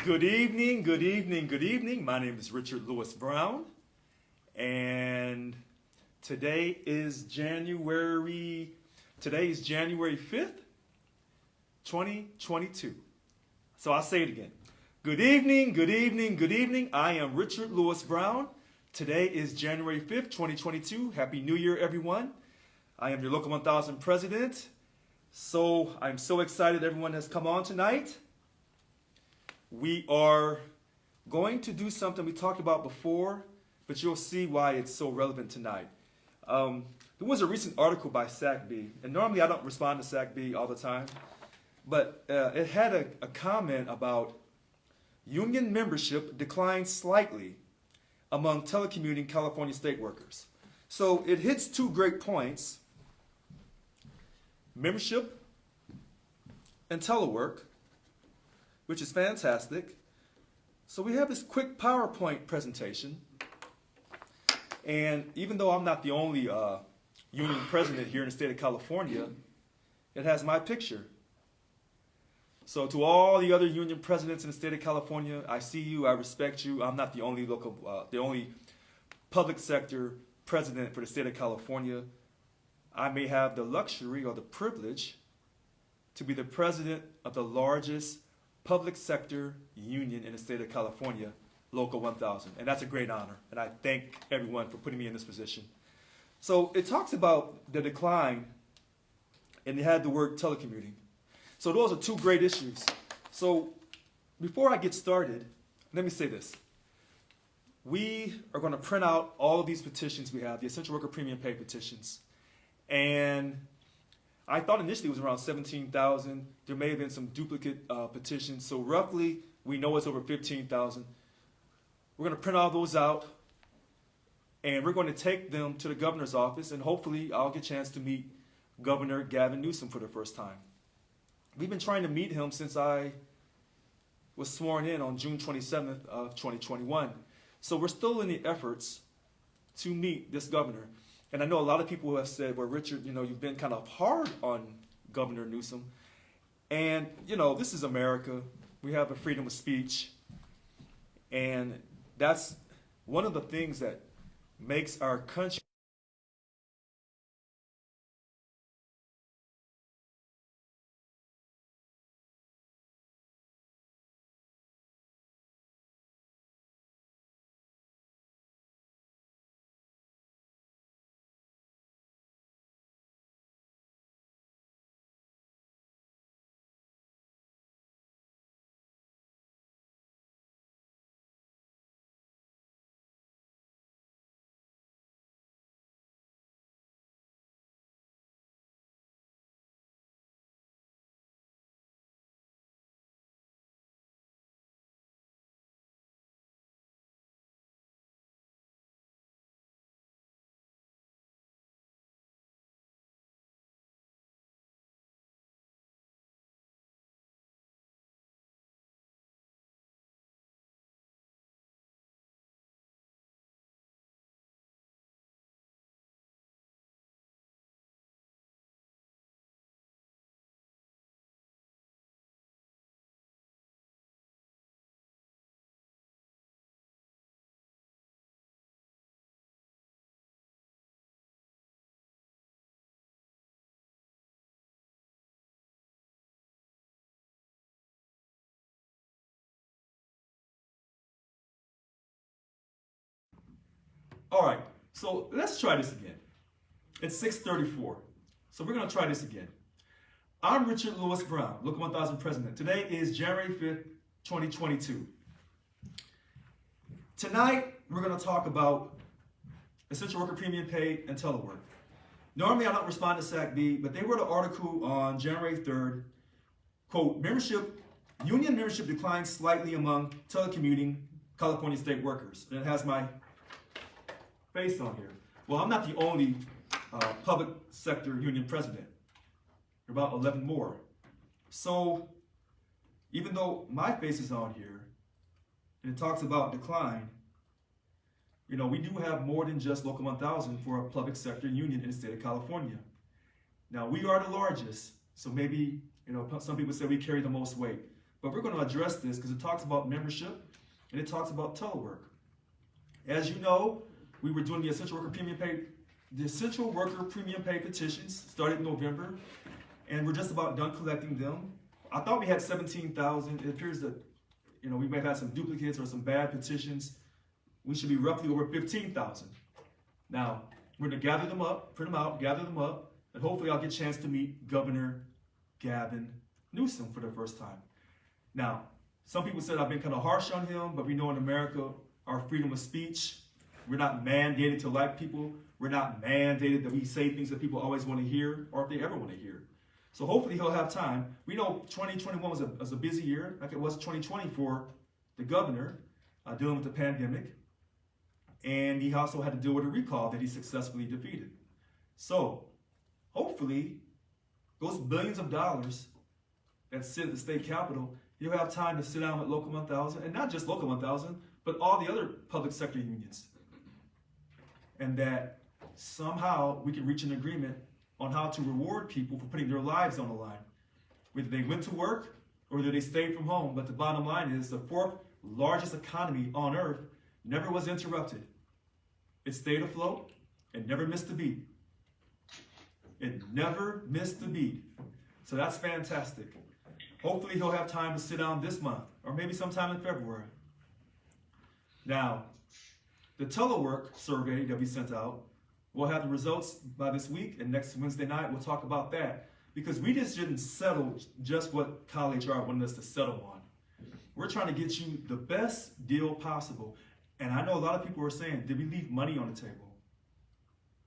Good evening, good evening, good evening. My name is Richard Lewis Brown, and today is January 5th, 2022. So I'll say it again. Good evening, good evening, good evening. I am Richard Lewis Brown. Today is January 5th, 2022. Happy New Year, everyone. I am your Local 1000 president. So I'm so excited everyone has come on tonight. We are going to do something we talked about before, but you'll see why it's so relevant tonight. There was a recent article by SACB, and normally I don't respond to SACB all the time, but it had a comment about union membership declined slightly among telecommuting California state workers. So it hits two great points: membership and telework, which is fantastic. So we have this quick PowerPoint presentation. And even though I'm not the only union president here in the state of California, it has my picture. So to all the other union presidents in the state of California, I see you, I respect you. I'm not the only public sector president for the state of California. I may have the luxury or the privilege to be the president of the largest public sector union in the state of California, Local 1000. And that's a great honor. And I thank everyone for putting me in this position. So it talks about the decline, and it had the word telecommuting. So those are two great issues. So before I get started, let me say this. We are going to print out all of these petitions we have, the essential worker premium pay petitions. And I thought initially it was around 17,000. There may have been some duplicate petitions. So roughly, we know it's over 15,000. We're going to print all those out, and we're going to take them to the governor's office, and hopefully I'll get a chance to meet Governor Gavin Newsom for the first time. We've been trying to meet him since I was sworn in on June 27th of 2021. So we're still in the efforts to meet this governor. And I know a lot of people who have said, well, Richard, you've been kind of hard on Governor Newsom. And, this is America. We have a freedom of speech. And that's one of the things that makes our country. All right, so let's try this again. It's 6:34, so we're going to try this again. I'm Richard Lewis Brown, Local 1000 president. Today is January 5th, 2022. Tonight, we're going to talk about essential worker premium pay and telework. Normally, I don't respond to SACB, but they wrote an article on January 3rd, quote, union membership declined slightly among telecommuting California state workers. And it has my face on here. Well, I'm not the only public sector union president. There are about 11 more. So even though my face is on here and it talks about decline, we do have more than just Local 1000 for a public sector union in the state of California. Now, we are the largest, so maybe, some people say we carry the most weight. but we're going to address this because it talks about membership and it talks about telework. As you know, we were doing the essential worker premium pay petitions started in November, and we're just about done collecting them. I thought we had 17,000. It appears that we may have had some duplicates or some bad petitions. We should be roughly over 15,000. Now, we're going to gather them up, print them out, gather them up, and hopefully I'll get a chance to meet Governor Gavin Newsom for the first time. Now, some people said I've been kind of harsh on him, but we know in America, our freedom of speech, we're not mandated to like people. We're not mandated that we say things that people always want to hear or if they ever want to hear. So hopefully he'll have time. We know 2021 was a busy year, like it was 2020 for the governor, dealing with the pandemic. And he also had to deal with a recall that he successfully defeated. So hopefully those billions of dollars that sit at the state capitol, you'll have time to sit down with Local 1000, and not just Local 1000, but all the other public sector unions. And that somehow we can reach an agreement on how to reward people for putting their lives on the line. Whether they went to work or whether they stayed from home. But the bottom line is the fourth largest economy on earth never was interrupted. It stayed afloat and never missed a beat. It never missed a beat. So that's fantastic. Hopefully he'll have time to sit down this month or maybe sometime in February. Now, the Telework Survey that we sent out, we'll have the results by this week, and next Wednesday night we'll talk about that. Because we just didn't settle just what College HR wanted us to settle on. We're trying to get you the best deal possible. And I know a lot of people are saying, did we leave money on the table?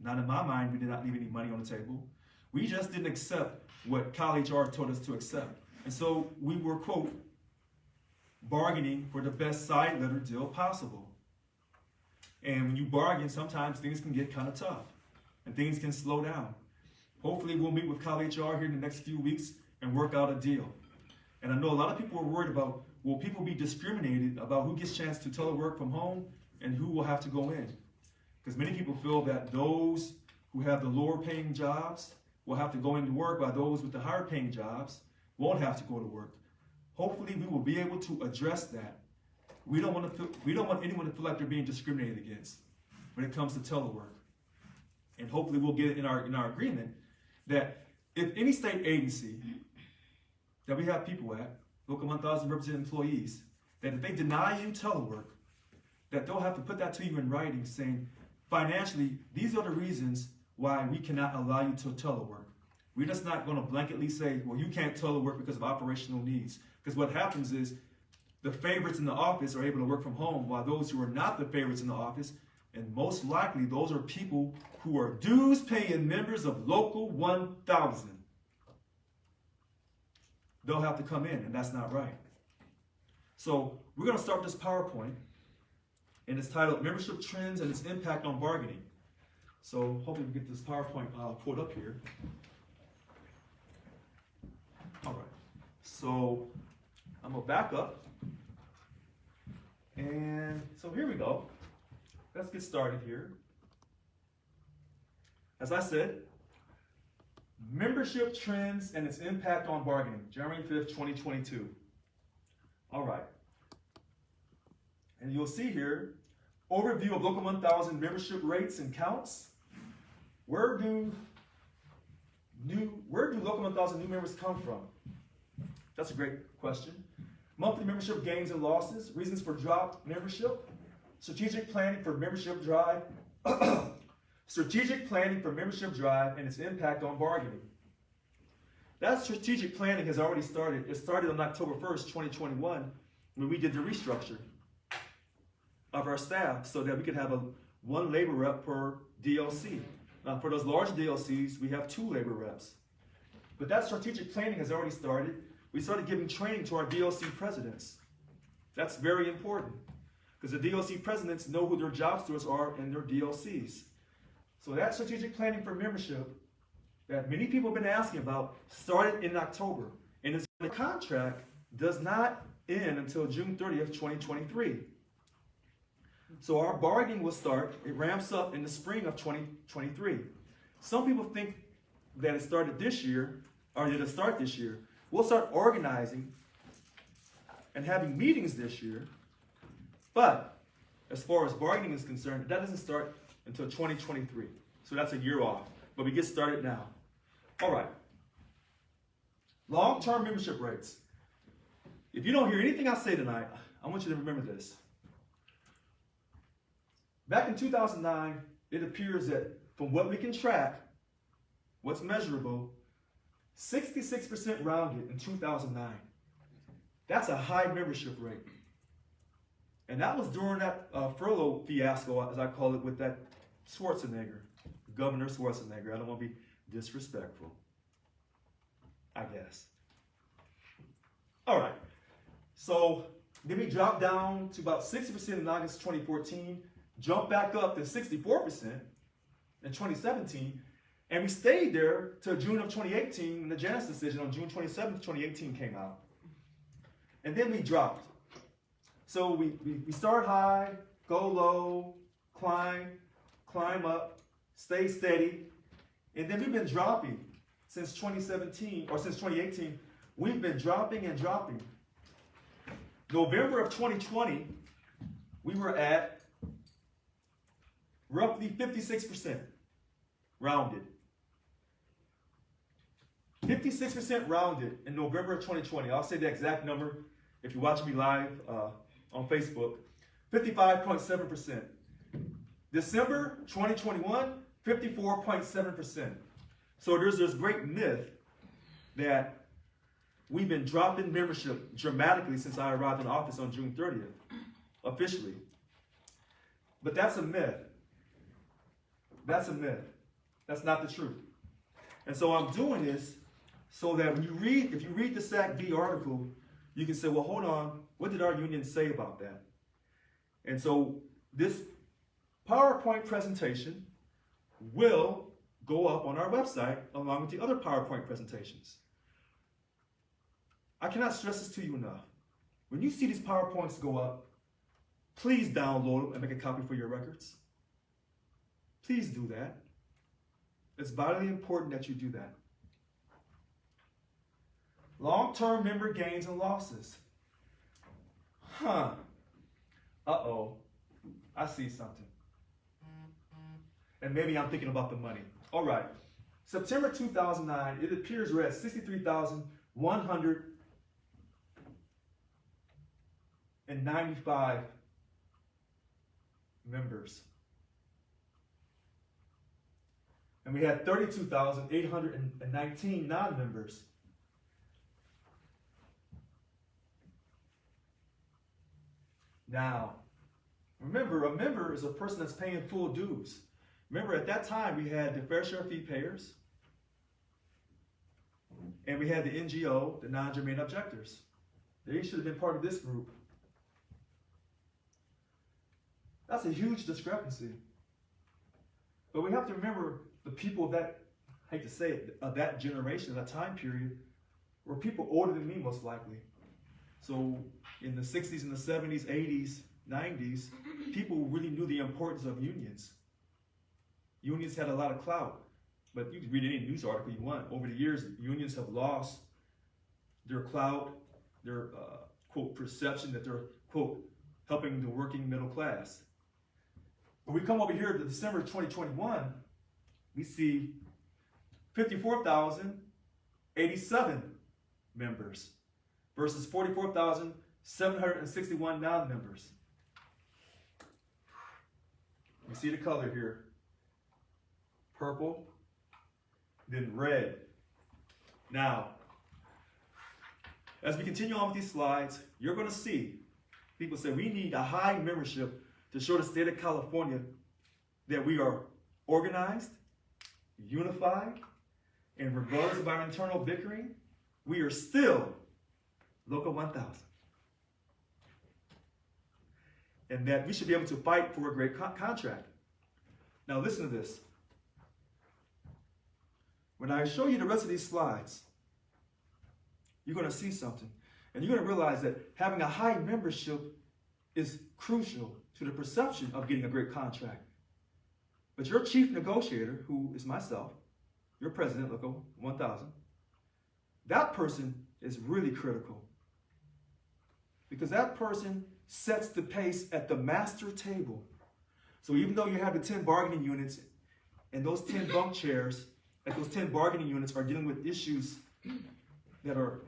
Not in my mind, we did not leave any money on the table. We just didn't accept what College HR told us to accept. And so we were, quote, bargaining for the best side letter deal possible. And when you bargain, sometimes things can get kind of tough and things can slow down. Hopefully we'll meet with College HR here in the next few weeks and work out a deal. And I know a lot of people are worried about, will people be discriminated about who gets a chance to telework from home and who will have to go in? Because many people feel that those who have the lower paying jobs will have to go into work, while those with the higher paying jobs won't have to go to work. Hopefully we will be able to address that. We don't want anyone to feel like they're being discriminated against when it comes to telework. And hopefully we'll get it in our agreement that if any state agency that we have people at, Local 1000 represented employees, that if they deny you telework, that they'll have to put that to you in writing saying, financially, these are the reasons why we cannot allow you to telework. We're just not going to blanketly say, well, you can't telework because of operational needs. Because what happens is the favorites in the office are able to work from home, while those who are not the favorites in the office, and most likely those are people who are dues-paying members of Local 1000. They'll have to come in, and that's not right. So we're going to start with this PowerPoint, and it's titled Membership Trends and Its Impact on Bargaining. So hopefully we get this PowerPoint pulled up here. All right. So I'm going to back up. And so here we go. Let's get started here. As I said, membership trends and its impact on bargaining, January 5th, 2022. All right. And you'll see here, overview of Local 1000 membership rates and counts. Where do Local 1000 new members come from? That's a great question. Monthly membership gains and losses, reasons for dropped membership, strategic planning for membership drive, strategic planning for membership drive and its impact on bargaining. That strategic planning has already started. It started on October 1st, 2021, when we did the restructure of our staff so that we could have one labor rep per DLC. Now, for those large DLCs, we have 2 labor reps. But that strategic planning has already started. We started giving training to our DLC presidents. That's very important because the DLC presidents know who their job stewards are in their DLCs. So that strategic planning for membership that many people have been asking about started in October. And the contract does not end until June 30th, 2023. So our bargaining will start, it ramps up in the spring of 2023. Some people think that it started this year, or did it start this year? We'll start organizing and having meetings this year. But as far as bargaining is concerned, that doesn't start until 2023. So that's a year off. But we get started now. All right. Long-term membership rates. If you don't hear anything I say tonight, I want you to remember this. Back in 2009, it appears that from what we can track, what's measurable, 66% rounded in 2009. That's a high membership rate. And that was during that furlough fiasco, as I call it, with that Schwarzenegger, Governor Schwarzenegger. I don't want to be disrespectful, I guess. All right. So then we dropped down to about 60% in August 2014, jumped back up to 64% in 2017, and we stayed there till June of 2018 when the Janus decision on June 27th, 2018 came out. And then we dropped. So we start high, go low, climb up, stay steady, and then we've been dropping since 2017, or since 2018, we've been dropping and dropping. November of 2020, we were at roughly 56% rounded. 56% rounded in November of 2020. I'll say the exact number if you watch me live on Facebook. 55.7%. December 2021, 54.7%. So there's this great myth that we've been dropping membership dramatically since I arrived in office on June 30th, officially. But that's a myth. That's a myth. That's not the truth. And so I'm doing this so that when if you read the SAC-B article, you can say, well, hold on, what did our union say about that? And so this PowerPoint presentation will go up on our website along with the other PowerPoint presentations. I cannot stress this to you enough. When you see these PowerPoints go up, please download them and make a copy for your records. Please do that. It's vitally important that you do that. Long-term member gains and losses. Uh-oh. I see something. And maybe I'm thinking about the money. All right. September 2009, it appears we're at 63,195 members. And we had 32,819 non-members. Now, remember, a member is a person that's paying full dues. Remember, at that time, we had the fair share fee payers, and we had the NGO, the non-germane objectors. They should have been part of this group. That's a huge discrepancy. But we have to remember the people of that, I hate to say it, of that generation, that time period, were people older than me, most likely. So in the 60s and the 70s, 80s, 90s, people really knew the importance of unions. Unions had a lot of clout, but you can read any news article you want. Over the years, unions have lost their clout, their, quote, perception that they're, quote, helping the working middle class. When we come over here to December 2021, we see 54,087 members versus 44,761 non-members. You see the color here. Purple, then red. Now, as we continue on with these slides, you're going to see people say we need a high membership to show the state of California that we are organized, unified, and regardless of our internal bickering, we are still Local 1000. And that we should be able to fight for a great contract. Now listen to this. When I show you the rest of these slides, you're going to see something. And you're going to realize that having a high membership is crucial to the perception of getting a great contract. But your chief negotiator, who is myself, your president, Local 1000, that person is really critical. because that person sets the pace at the master table. So even though you have the 10 bargaining units and those 10 bunk chairs, and those 10 bargaining units are dealing with issues that are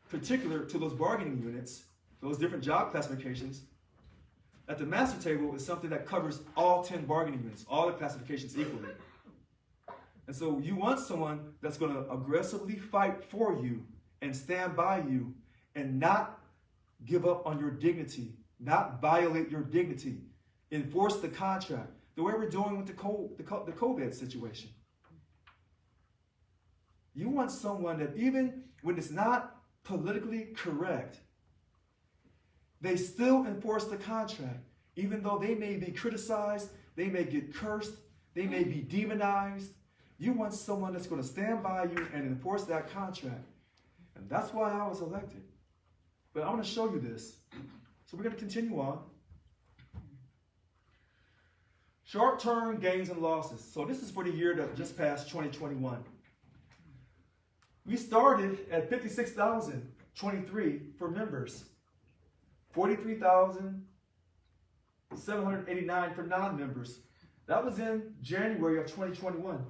particular to those bargaining units, those different job classifications, at the master table is something that covers all 10 bargaining units, all the classifications equally. And so you want someone that's going to aggressively fight for you and stand by you and not give up on your dignity, not violate your dignity, enforce the contract, the way we're doing with the COVID situation. You want someone that even when it's not politically correct, they still enforce the contract, even though they may be criticized, they may get cursed, they may be demonized. You want someone that's going to stand by you and enforce that contract. And that's why I was elected. But I want to show you this. So we're going to continue on. Short-term gains and losses. So this is for the year that just passed, 2021. We started at 56,023 for members, 43,789 for non-members. That was in January of 2021.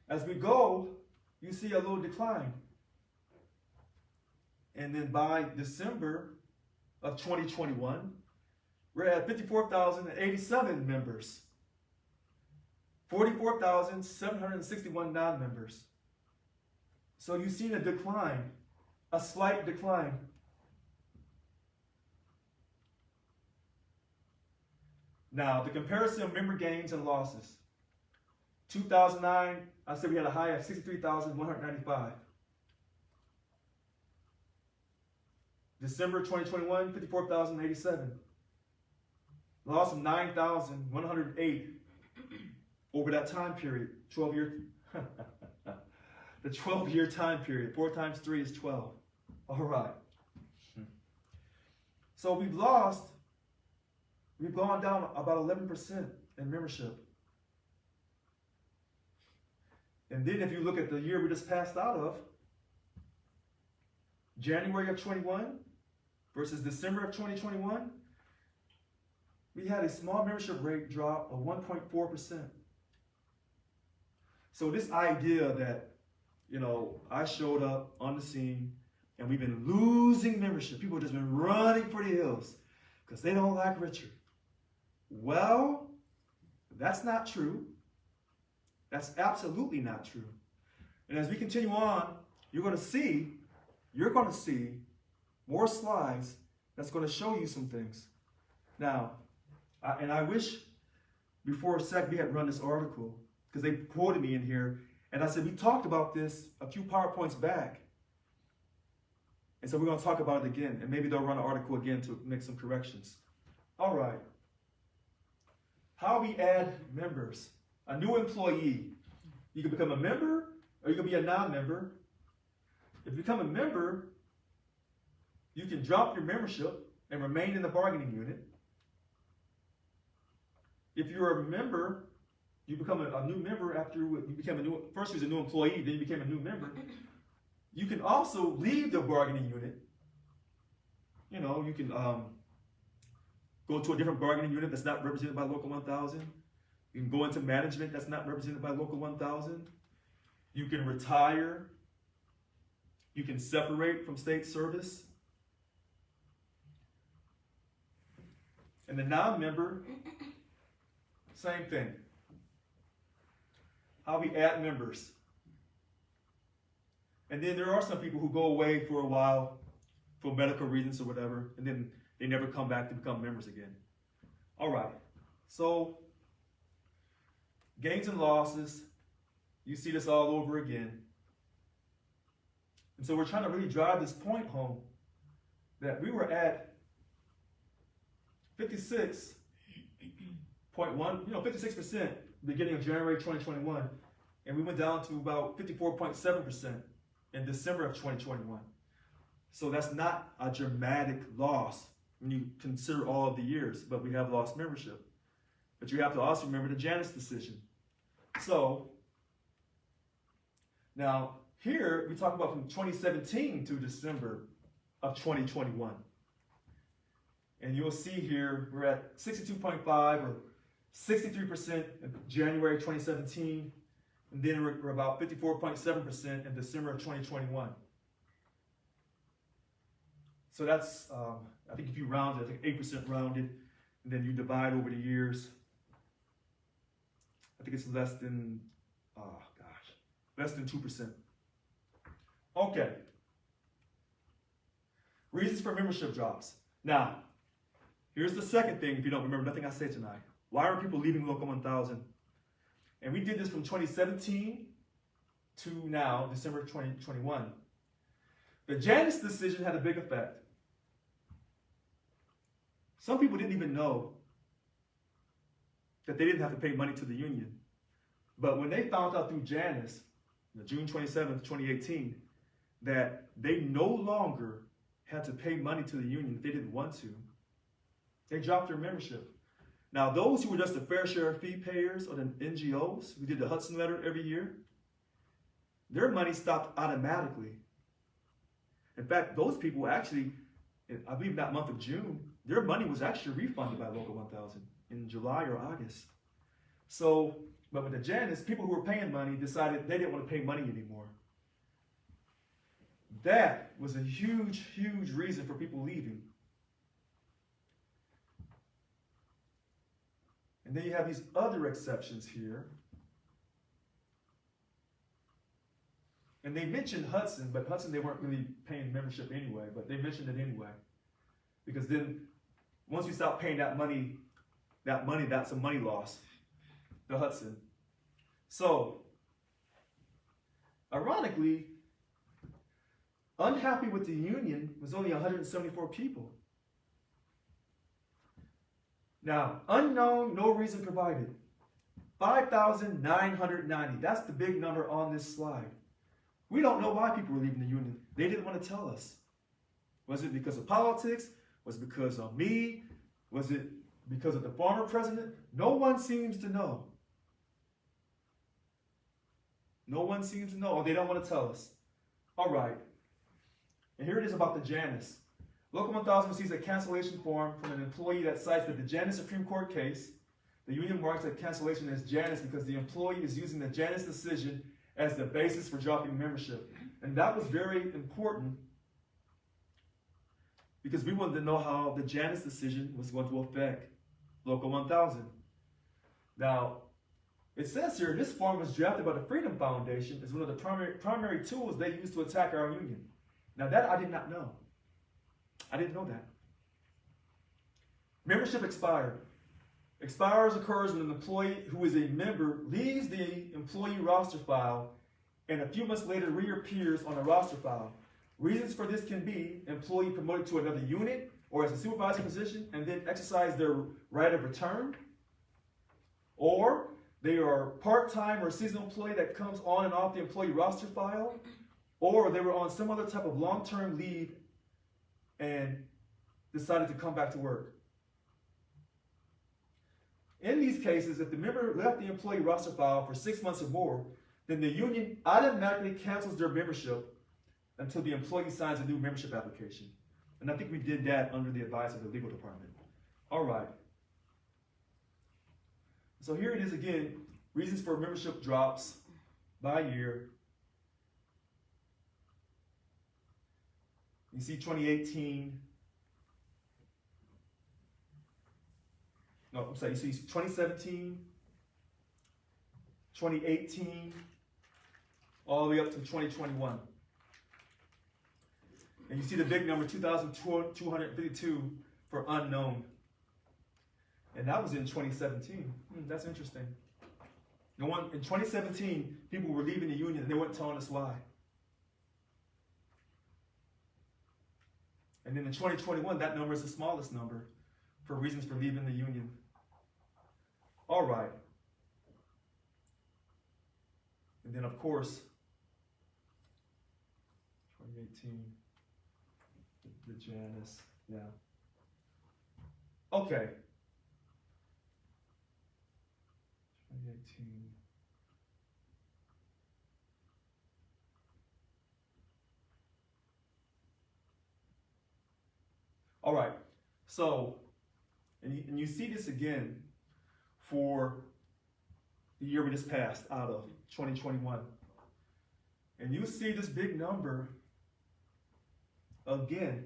As we go, you see a little decline. And then by December of 2021, we're at 54,087 members, 44,761 non-members. So you've seen a decline, a slight decline. Now, the comparison of member gains and losses. 2009, I said we had a high of 63,195. December 2021, 54,087. Loss of 9,108 over that time period, 12-year. The 12-year time period. 4 times 3 is 12. All right. So we've gone down about 11% in membership. And then if you look at the year we just passed out of, January of 21 versus December of 2021, we had a small membership rate drop of 1.4%. So this idea that, I showed up on the scene and we've been losing membership. People have just been running for the hills because they don't like Richard. Well, that's not true. That's absolutely not true. And as we continue on, you're going to see more slides that's going to show you some things. Now, I wish before SEC we had run this article because they quoted me in here. And I said, we talked about this a few PowerPoints back. And so we're going to talk about it again. And maybe they'll run an article again to make some corrections. All right. How we add members. A new employee. You can become a member or you can be a non-member. If you become a member, you can drop your membership and remain in the bargaining unit. If you're a member, you become a new member after you became first you was a new employee, then you became a new member. You can also leave the bargaining unit. You can go to a different bargaining unit that's not represented by Local 1000. You can go into management that's not represented by Local 1000. You can retire. You can separate from state service. And the non-member, same thing. How we add members. And then there are some people who go away for a while for medical reasons or whatever, and then they never come back to become members again. All right. So, gains and losses, you see this all over again. And so we're trying to really drive this point home that we were at 56.1, 56% beginning of January 2021, and we went down to about 54.7% in December of 2021. So that's not a dramatic loss when you consider all of the years, but we have lost membership. But you have to also remember the Janus decision. So now here we talk about from 2017 to December of 2021. And you'll see here we're at 62.5 or 63% in January 2017, and then we're about 54.7% in December of 2021. So that's, I think if you round it, I think 8% rounded, and then you divide over the years, I think it's less than, less than 2%. Okay. Reasons for membership drops. Now, here's the second thing, if you don't remember nothing I said tonight. Why are people leaving Local 1000? And we did this from 2017 to now, December 2021. The Janus decision had a big effect. Some people didn't even know that they didn't have to pay money to the union. But when they found out through Janus, June 27th, 2018, that they no longer had to pay money to the union if they didn't want to, they dropped their membership. Now, those who were just the fair share fee payers or the NGOs who did the Hudson letter every year, their money stopped automatically. In fact, those people actually, I believe that month of June, their money was actually refunded by Local 1000 in July or August. So, but with the Janus, people who were paying money decided they didn't want to pay money anymore. That was a huge, huge reason for people leaving. And then you have these other exceptions here. And they mentioned Hudson, but Hudson, they weren't really paying membership anyway, but they mentioned it anyway. Because then, once you stop paying that money, that's a money loss, the Hudson. So, ironically, unhappy with the union was only 174 people. Now, unknown, no reason provided, 5,990. That's the big number on this slide. We don't know why people were leaving the union. They didn't want to tell us. Was it because of politics? Was it because of me? Was it because of the former president? No one seems to know. No one seems to know, or they don't want to tell us. All right. And here it is about the Janus. Local 1000 receives a cancellation form from an employee that cites that the Janus Supreme Court case, the union marks that cancellation as Janus because the employee is using the Janus decision as the basis for dropping membership. And that was very important because we wanted to know how the Janus decision was going to affect Local 1000. Now, it says here, this form was drafted by the Freedom Foundation as one of the primary tools they use to attack our union. Now that I did not know. I didn't know that. Membership expired. Expires occurs when an employee who is a member leaves the employee roster file and a few months later reappears on the roster file. Reasons for this can be employee promoted to another unit or as a supervisor position and then exercise their right of return, or they are part-time or seasonal employee that comes on and off the employee roster file, or they were on some other type of long-term leave and decided to come back to work. In these cases, if the member left the employee roster file for 6 months or more, then the union automatically cancels their membership until the employee signs a new membership application. And I think we did that under the advice of the legal department. All right. So here it is again, reasons for membership drops by year. You see 2018. No, I'm sorry, you see 2017, 2018, all the way up to 2021. And you see the big number, 2,252 for unknown. And that was in 2017. That's interesting. In 2017, people were leaving the union and they weren't telling us why. And then in 2021, that number is the smallest number for reasons for leaving the union. All right. And then, of course, 2018, the Janus, yeah. Okay. 2018. All right. So, and you see this again for the year we just passed out of, 2021. And you see this big number again.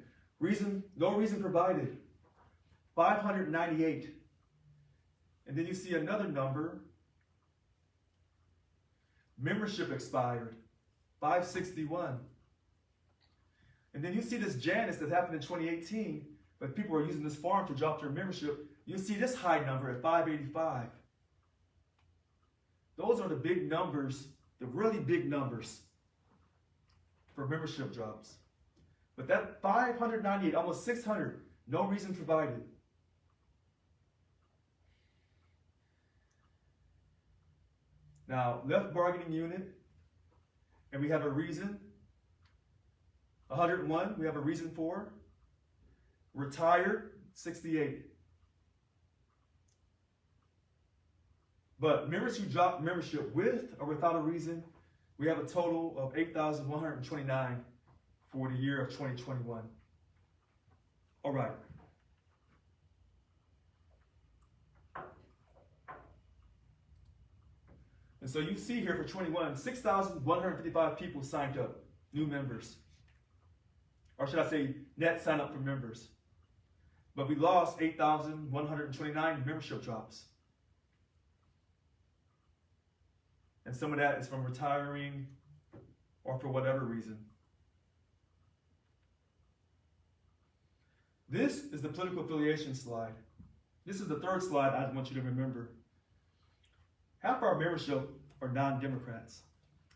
No reason provided. 598. And then you see another number. Membership expired. 561. And then you see this Janus that happened in 2018, but people are using this form to drop their membership. You see this high number at 585. Those are the big numbers, the really big numbers for membership drops. But that 598, almost 600, no reason provided. Now, left bargaining unit, and we have a reason. 101, we have a reason for. Retired, 68. But members who dropped membership with or without a reason, we have a total of 8,129 for the year of 2021. All right. And so you see here for 21, 6,155 people signed up, new members. Or should I say net sign up for members. But we lost 8,129 membership drops. And some of that is from retiring or for whatever reason. This is the political affiliation slide. This is the third slide I want you to remember. Half our membership are non-Democrats.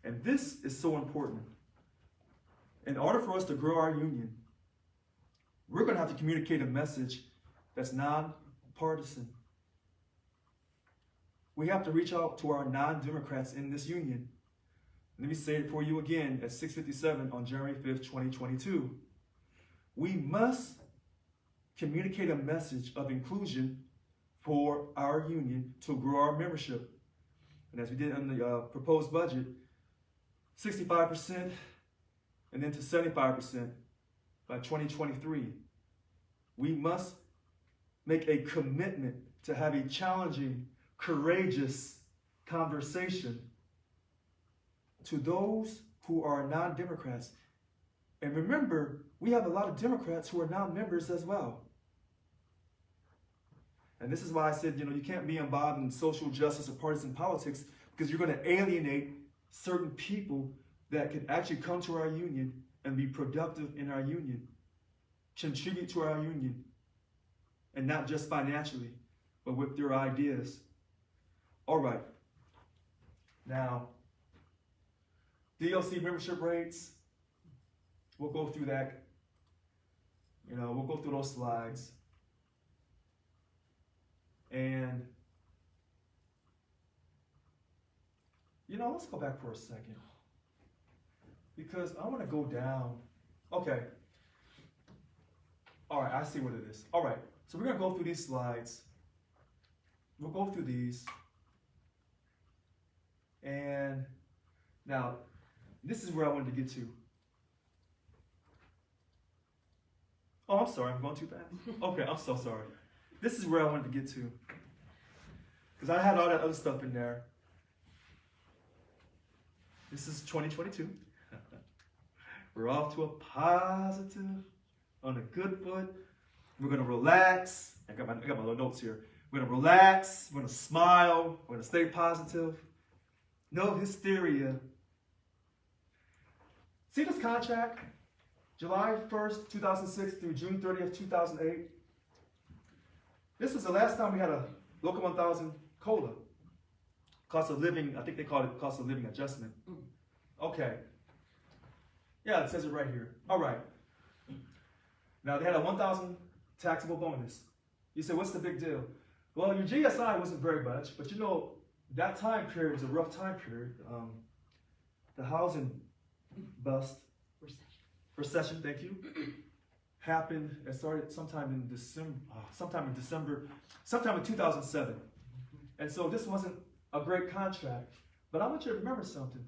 And this is so important. In order for us to grow our union, we're going to have to communicate a message that's non-partisan. We have to reach out to our non-Democrats in this union. Let me say it for you again at 6:57 on January 5th, 2022. We must communicate a message of inclusion for our union to grow our membership. And as we did in the proposed budget, 65% and then to 75% by 2023. We must make a commitment to have a challenging, courageous conversation to those who are non-Democrats. And remember, we have a lot of Democrats who are now members as well. And this is why I said, you can't be involved in social justice or partisan politics, because you're going to alienate certain people that can actually come to our union and be productive in our union, contribute to our union, and not just financially, but with their ideas. All right. Now, DLC membership rates, we'll go through that. We'll go through those slides. And, let's go back for a second. Because I want to go down. Okay. All right, I see what it is. All right, so we're going to go through these slides. We'll go through these. And now, this is where I wanted to get to. Oh, I'm sorry, I'm going too fast. Okay, I'm so sorry. This is where I wanted to get to. Because I had all that other stuff in there. This is 2022. We're off to a positive, on a good foot. We're going to relax. I got my little notes here. We're going to relax. We're going to smile. We're going to stay positive. No hysteria. See this contract? July 1st, 2006 through June 30th, 2008. This was the last time we had a Local 1000 COLA. Cost of living, I think they called it cost of living adjustment. Okay. Yeah, it says it right here. All right. Now, they had a 1,000 taxable bonus. You say, what's the big deal? Well, your GSI wasn't very much, but that time period was a rough time period. The housing bust, recession, thank you, happened. It started sometime in December, sometime in 2007. And so this wasn't a great contract. But I want you to remember something.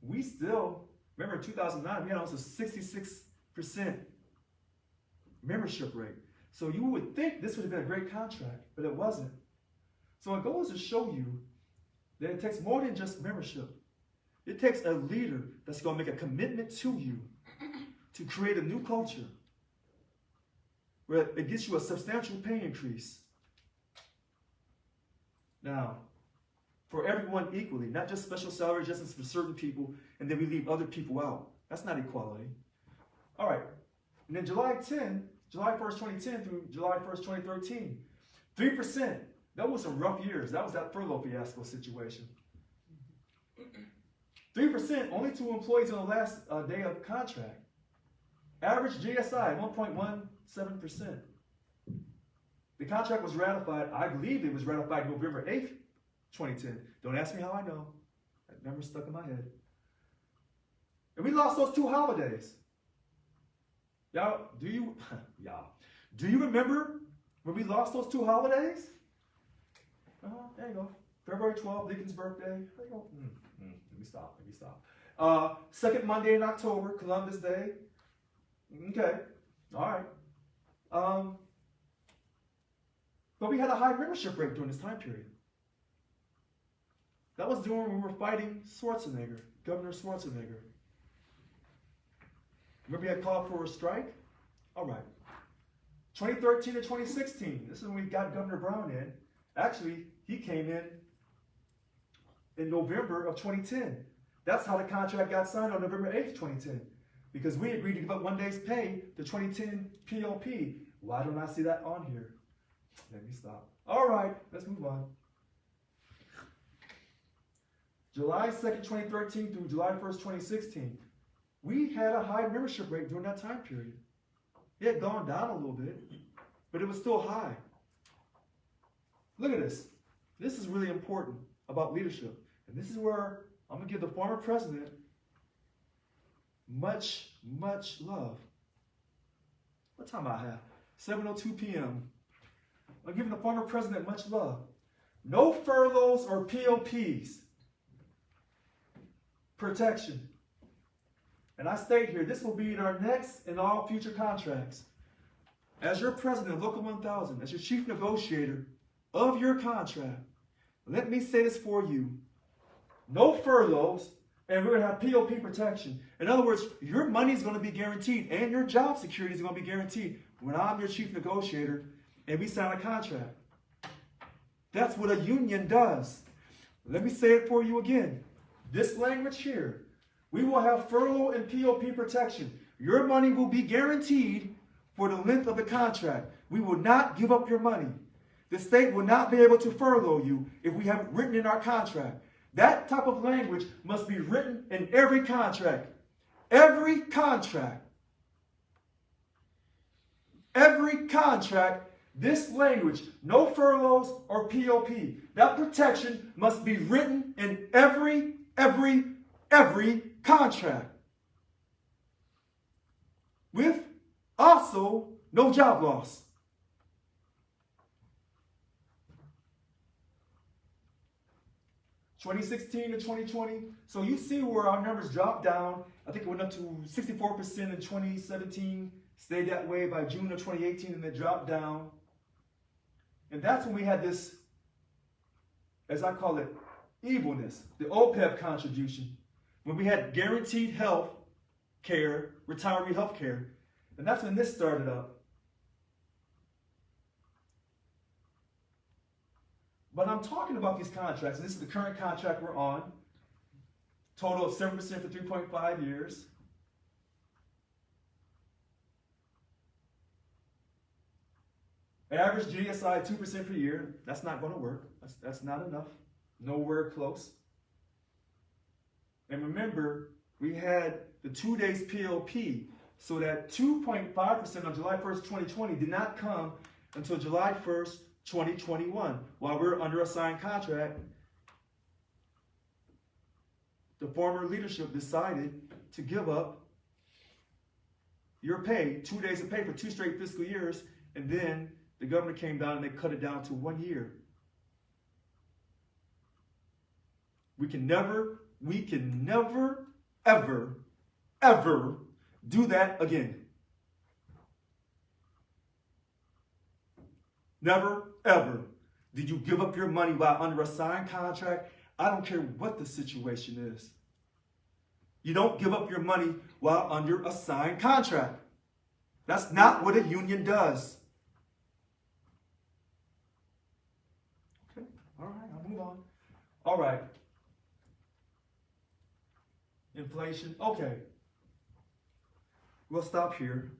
We still, remember in 2009, we had almost a 66% membership rate. So you would think this would have been a great contract, but it wasn't. So it goes to show you that it takes more than just membership. It takes a leader that's going to make a commitment to you to create a new culture where it gets you a substantial pay increase. Now, for everyone equally, not just special salary adjustments for certain people, and then we leave other people out. That's not equality. All right. And then July 1st, 2010 through July 1st, 2013, 3%. That was some rough years. That was that furlough fiasco situation. 3%, only 2 employees on the last day of contract. Average GSI, 1.17%. The contract was ratified, I believe it was ratified November 8th, 2010. Don't ask me how I know. That number stuck in my head. And we lost those 2 holidays. Do you remember when we lost those 2 holidays? There you go. February 12th, Lincoln's birthday. There you go. Let me stop. Second Monday in October, Columbus Day. Okay. All right. But we had a high membership rate during this time period. That was during when we were fighting Schwarzenegger, Governor Schwarzenegger. Remember he had called for a strike? All right. 2013 to 2016, this is when we got Governor Brown in. Actually, he came in November of 2010. That's how the contract got signed on November 8th, 2010. Because we agreed to give up 1 day's pay to 2010 POP. Why don't I see that on here? Let me stop. All right, let's move on. July 2nd, 2013 through July 1st, 2016. We had a high membership rate during that time period. It had gone down a little bit, but it was still high. Look at this. This is really important about leadership. And this is where I'm going to give the former president much, much love. What time I have? 7:02 p.m. I'm giving the former president much love. No furloughs or POPs. Protection. And I state here, this will be in our next and all future contracts. As your president of Local 1000, as your chief negotiator of your contract, let me say this for you. No furloughs, and we're going to have POP protection. In other words, your money is going to be guaranteed, and your job security is going to be guaranteed when I'm your chief negotiator and we sign a contract. That's what a union does. Let me say it for you again. This language here, we will have furlough and POP protection. Your money will be guaranteed for the length of the contract. We will not give up your money. The state will not be able to furlough you if we have it written in our contract. That type of language must be written in every contract. Every contract. Every contract, this language, no furloughs or POP. That protection must be written in every contract. With also no job loss. (2016 to 2020). So you see where our numbers dropped down. I think it went up to 64% in 2017, stayed that way by June of 2018, and then dropped down. And that's when we had this, as I call it, evilness, the OPEB contribution, when we had guaranteed health care, retiree health care. And that's when this started up. But I'm talking about these contracts, and this is the current contract we're on. Total of 7% for 3.5 years. Average GSI 2% per year. That's not going to work. That's not enough. Nowhere close. And remember, we had the 2 days POP, so that 2.5% on July 1st, 2020 did not come until July 1st, 2021. While we're under a signed contract, the former leadership decided to give up your pay, 2 days of pay for 2 straight fiscal years, and then the governor came down and they cut it down to 1 year. We can never, ever do that again. Never, ever did you give up your money while under a signed contract. I don't care what the situation is. You don't give up your money while under a signed contract. That's not what a union does. Okay, all right, I'll move on. All right. Inflation, okay. We'll stop here.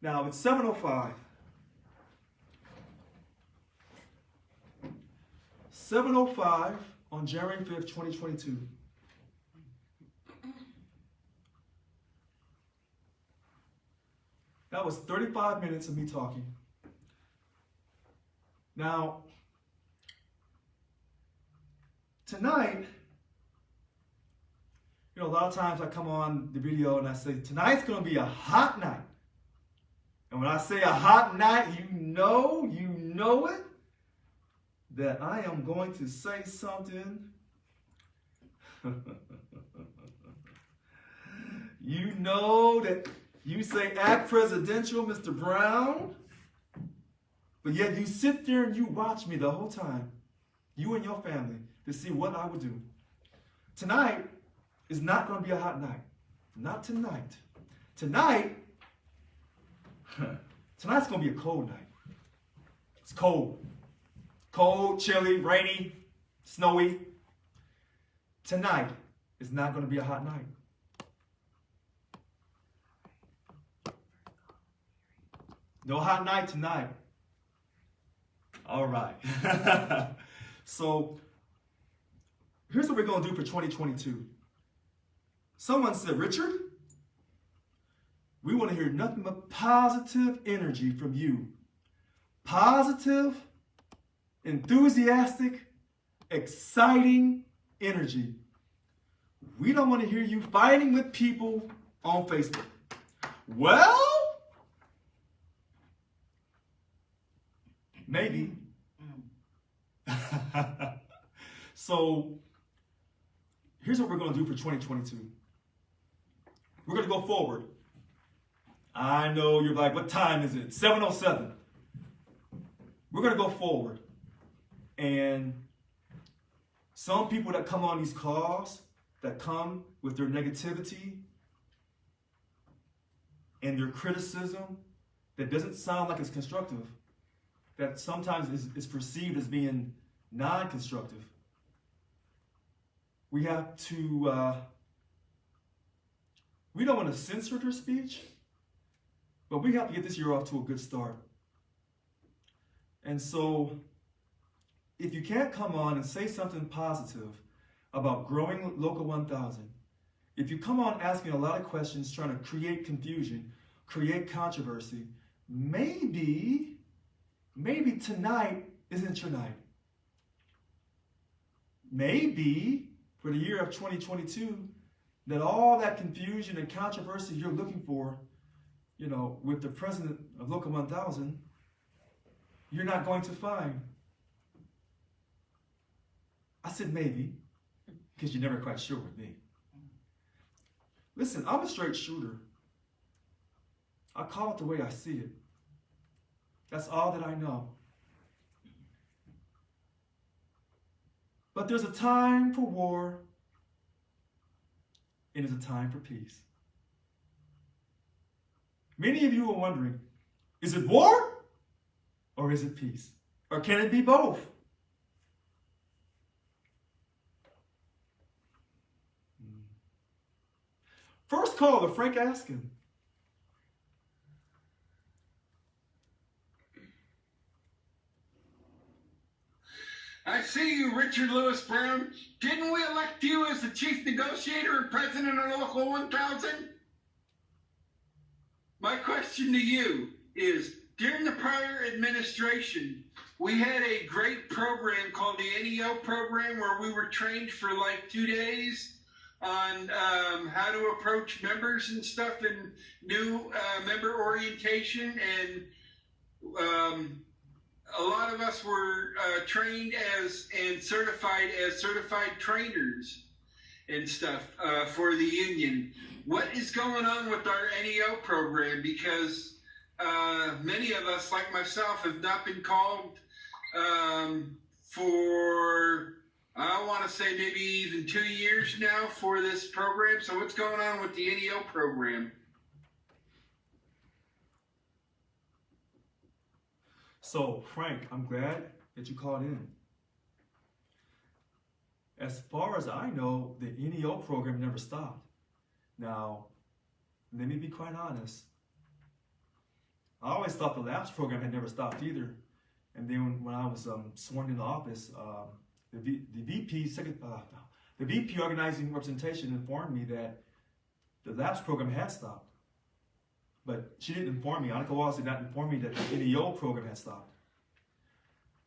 Now, it's 7:05. 7:05 on January 5th, 2022. That was 35 minutes of me talking. Now, tonight, a lot of times I come on the video and I say, tonight's going to be a hot night. And when I say a hot night, you know it, that I am going to say something. You know that you say act presidential, Mr. Brown, but yet you sit there and you watch me the whole time, you and your family, to see what I would do. Tonight is not going to be a hot night. Not tonight. Tonight's going to be a cold night. It's cold. Cold, chilly, rainy, snowy. Tonight is not going to be a hot night. No hot night tonight. All right. So, here's what we're going to do for 2022. Someone said, Richard, we want to hear nothing but positive energy from you. Positive, enthusiastic, exciting energy. We don't want to hear you fighting with people on Facebook. Well, maybe. So, here's what we're going to do for 2022. We're going to go forward. I know you're like, what time is it? 7:07. We're going to go forward. And some people that come on these calls, that come with their negativity and their criticism that doesn't sound like it's constructive, that sometimes is perceived as being non-constructive. We have to, we don't want to censor their speech, but we have to get this year off to a good start. And so, if you can't come on and say something positive about growing Local 1000, if you come on asking a lot of questions, trying to create confusion, create controversy, maybe tonight isn't your night. Maybe for the year of 2022, that all that confusion and controversy you're looking for, with the president of Local 1000, you're not going to find. I said maybe, because you're never quite sure with me. Listen, I'm a straight shooter. I call it the way I see it. That's all that I know. But there's a time for war, and there's a time for peace. Many of you are wondering, is it war or is it peace? Or can it be both? First caller, Frank Askin. I see you, Richard Lewis Brown. Didn't we elect you as the chief negotiator and president of Local 1000? My question to you is, during the prior administration, we had a great program called the NEO program where we were trained for like 2 days on how to approach members and stuff and new member orientation, and a lot of us were trained as and certified as certified trainers and stuff for the union. What is going on with our NEO program? Because Many of us, like myself, have not been called for, I want to say, maybe even 2 years now for this program. So what's going on with the NEO program? So, Frank, I'm glad that you called in. As far as I know, the NEO program never stopped. Now, let me be quite honest. I always thought the labs program had never stopped either. And then when I was sworn into office, the VP organizing representation informed me that the labs program had stopped. But she didn't inform me. Annika Wallace did not inform me that the NEO program had stopped.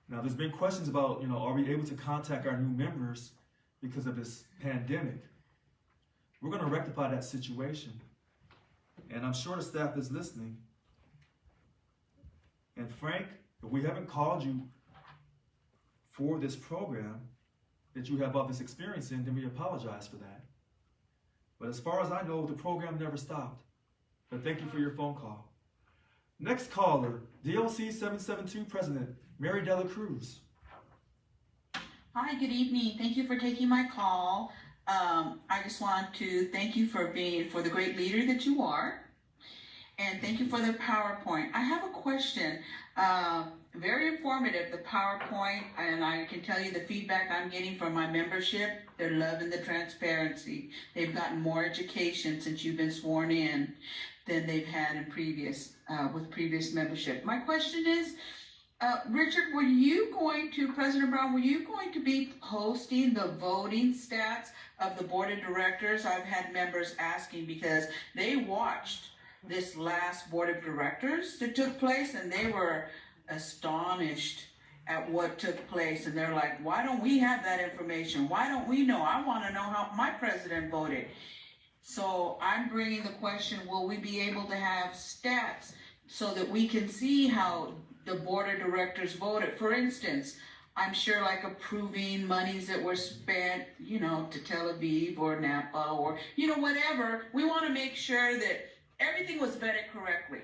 Now, there's been questions about, are we able to contact our new members because of this pandemic? We're going to rectify that situation. And I'm sure the staff is listening. And Frank, if we haven't called you for this program that you have all this experience in, then we apologize for that. But as far as I know, the program never stopped. But thank you for your phone call. Next caller, DLC 772 President, Mary Dela Cruz. Hi, good evening. Thank you for taking my call. I just want to thank you for the great leader that you are. And thank you for the PowerPoint. I have a question. Very informative, the PowerPoint, and I can tell you the feedback I'm getting from my membership. They're loving the transparency. They've gotten more education since you've been sworn in than they've had in previous membership. My question is, Richard, President Brown, were you going to be posting the voting stats of the board of directors? I've had members asking because they watched this last board of directors that took place and they were astonished at what took place, and they're like, why don't we have that information? Why don't we know? I want to know how my president voted. So I'm bringing the question, will we be able to have stats so that we can see how the board of directors voted? For instance, I'm sure like approving monies that were spent, to Tel Aviv or Napa or, whatever. We want to make sure that everything was vetted correctly.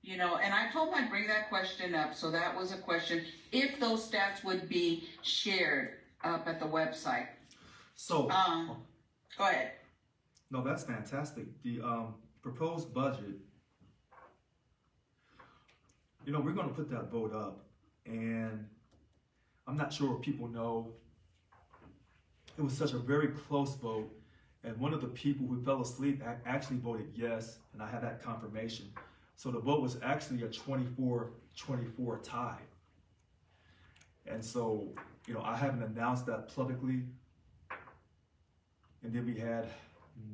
And I told them I'd bring that question up. So that was a question, if those stats would be shared up at the website. So, go ahead. No, that's fantastic. The proposed budget, we're going to put that vote up. And I'm not sure if people know, it was such a very close vote. And one of the people who fell asleep actually voted yes, and I had that confirmation. So the vote was actually a 24-24 tie. And so, I haven't announced that publicly. And then we had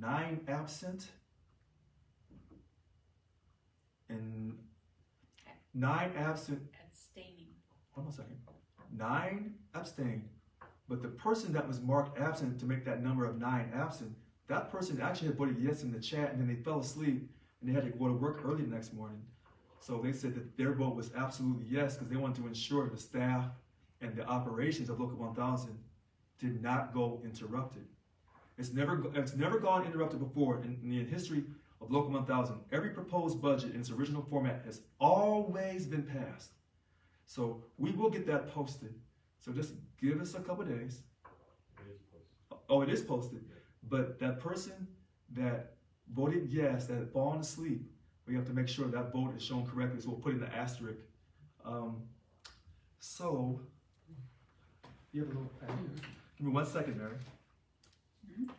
9 absent and 9 absent. Abstaining. Hold on a second. 9 abstained. But the person that was marked absent to make that number of 9 absent, that person actually had voted yes in the chat, and then they fell asleep and they had to go to work early the next morning. So they said that their vote was absolutely yes because they wanted to ensure the staff and the operations of Local 1000 did not go interrupted. It's never gone interrupted before in the history of Local 1000. Every proposed budget in its original format has always been passed. So we will get that posted. So just give us a couple days. It is posted. Oh, it is posted. But that person that voted yes, that had fallen asleep, we have to make sure that vote is shown correctly. So we'll put in the asterisk. So, you have a little pad here. Give me 1 second, Mary. Mm-hmm.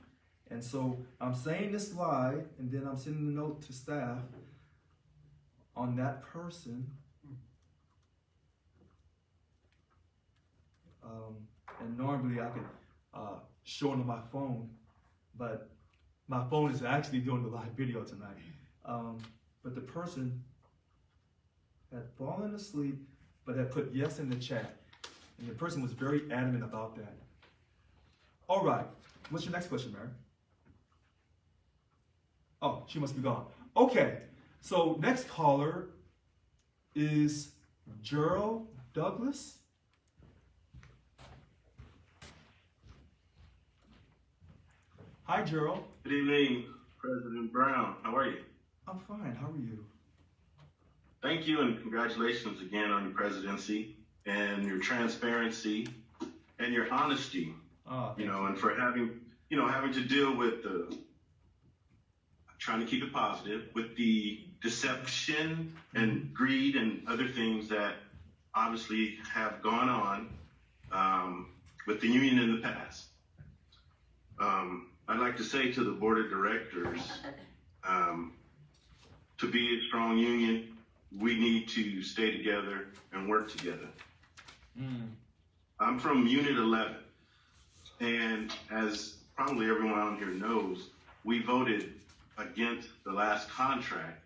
And so I'm saying this live, and then I'm sending a note to staff on that person. And normally I could show it on my phone, but my phone is actually doing the live video tonight. But the person had fallen asleep, but had put yes in the chat. And the person was very adamant about that. All right, what's your next question, Mary? Oh, she must be gone. Okay, so next caller is Cheryl Douglas. Hi, Gerald. Good evening, President Brown. How are you? I'm fine. How are you? Thank you and congratulations again on your presidency and your transparency and your honesty, Oh, you thank know, you. and for having to deal with trying to keep it positive, with the deception and greed and other things that obviously have gone on with the union in the past. I'd like to say to the board of directors, to be a strong union, we need to stay together and work together. I'm from Unit 11, and as probably everyone on here knows, we voted against the last contract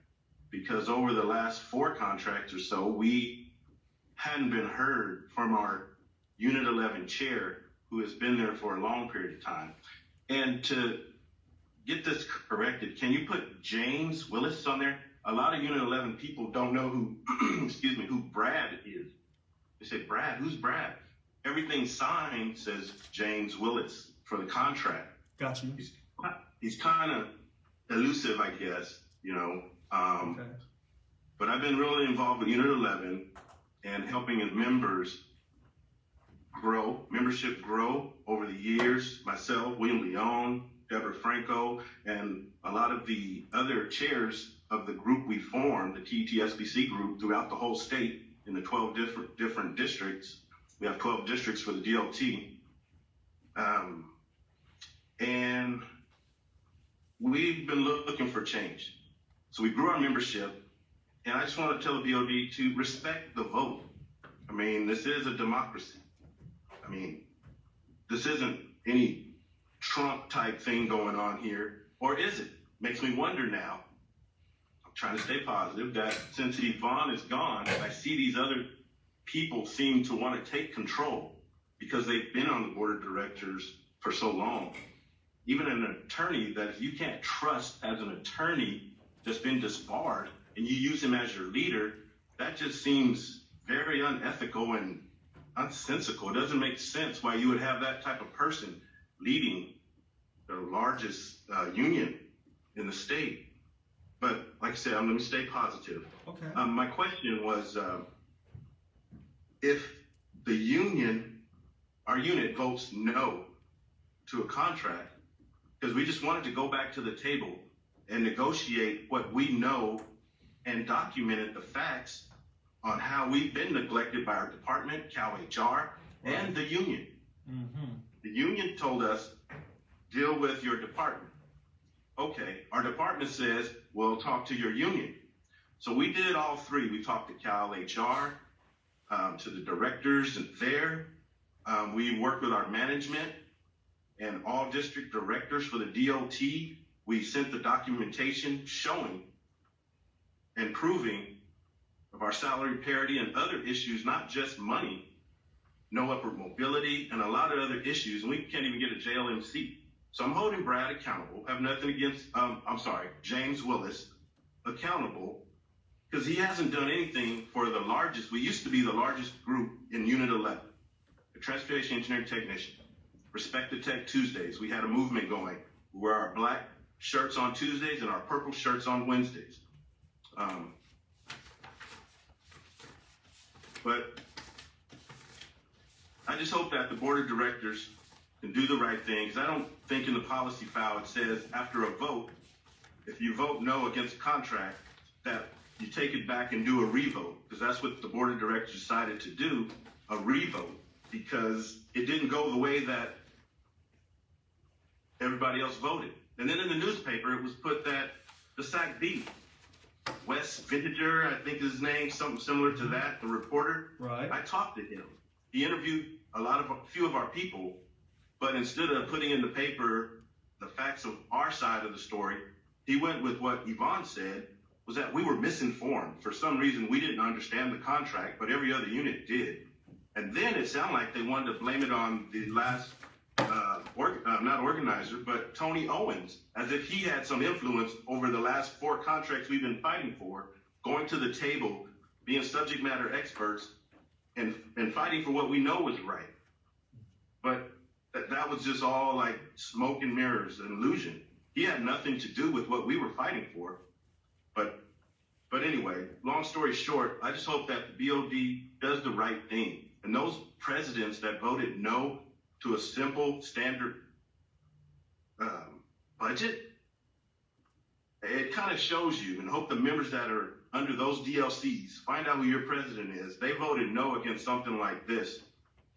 because over the last 4 contracts or so, we hadn't been heard from our Unit 11 chair, who has been there for a long period of time. And to get this corrected, can you put James Willis on there? A lot of Unit 11 people don't know who, excuse me, who Brad is. They say, Brad, who's Brad? Everything signed says James Willis for the contract. Got you. He's kind of elusive, I guess, you know. Okay. But I've been really involved with Unit 11 and helping his membership grow over the years. Myself, William Leone, Deborah Franco, and a lot of the other chairs of the group we formed, the TTSBC group, throughout the whole state in the 12 different districts. We have 12 districts for the DLT. And we've been looking for change. So we grew our membership, and I just want to tell the BOD to respect the vote. I mean, this is a democracy. I mean, this isn't any Trump type thing going on here, or is it? Makes me wonder now. I'm trying to stay positive that since Yvonne is gone, I see these other people seem to want to take control because they've been on the board of directors for so long. Even an attorney that you can't trust as an attorney that's been disbarred and you use him as your leader, that just seems very unethical and nonsensical. It doesn't make sense why you would have that type of person leading the largest union in the state. But like I said, let me stay positive. Okay. My question was, if the union, our unit votes no to a contract, because we just wanted to go back to the table and negotiate what we know and documented the facts on how we've been neglected by our department, Cal HR, and the union. Mm-hmm. The union told us, deal with your department. Okay, our department says, we'll talk to your union. So we did all 3. We talked to Cal HR, to the directors there. We worked with our management and all district directors for the DOT. We sent the documentation showing and proving of our salary parity and other issues, not just money, no upward mobility, and a lot of other issues, and we can't even get a JLMC. So I'm holding Brad accountable. I have nothing against, James Willis accountable, because he hasn't done anything for the largest. We used to be the largest group in Unit 11, the Transportation Engineering Technician. Respect the Tech Tuesdays. We had a movement going. We wear our black shirts on Tuesdays and our purple shirts on Wednesdays. But I just hope that the board of directors can do the right thing, because I don't think in the policy file it says after a vote, if you vote no against a contract, that you take it back and do a revote, because that's what the board of directors decided to do, a revote, because it didn't go the way that everybody else voted. And then in the newspaper, it was put that the SAC-B, Wes Vintager, I think is his name, something similar to that, the reporter. Right. I talked to him. He interviewed a few of our people, but instead of putting in the paper the facts of our side of the story, he went with what Yvonne said, was that we were misinformed. For some reason, we didn't understand the contract, but every other unit did. And then it sounded like they wanted to blame it on the last, not organizer, but Tony Owens, as if he had some influence over the last 4 contracts we've been fighting for, going to the table, being subject matter experts, and fighting for what we know was right. But that was just all like smoke and mirrors, an illusion. He had nothing to do with what we were fighting for. But But anyway, long story short, I just hope that the BOD does the right thing. And those presidents that voted no to a simple standard budget, it kind of shows you, and hope the members that are under those DLCs find out who your president is. They voted no against something like this.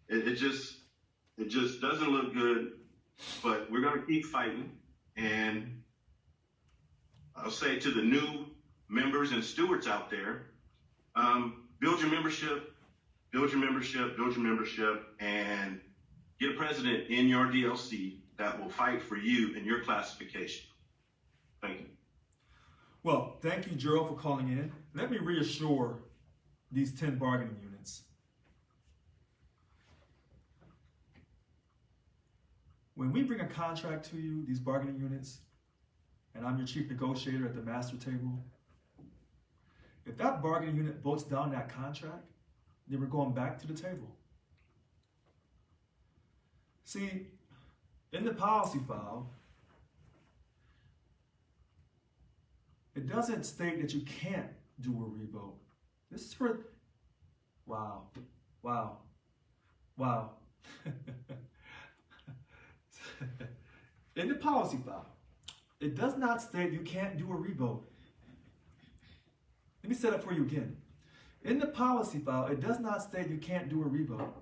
It just doesn't look good, but we're going to keep fighting. And I'll say to the new members and stewards out there, build your membership, and get a president in your DLC that will fight for you in your classification. Thank you. Well, thank you, Gerald, for calling in. Let me reassure these 10 bargaining units. When we bring a contract to you, these bargaining units, and I'm your chief negotiator at the master table, if that bargaining unit votes down that contract, then we're going back to the table. See, in the policy file, it doesn't state that you can't do a revote. This is for, wow. In the policy file, it does not state you can't do a revote. Let me set it for you again. In the policy file, it does not state you can't do a revote.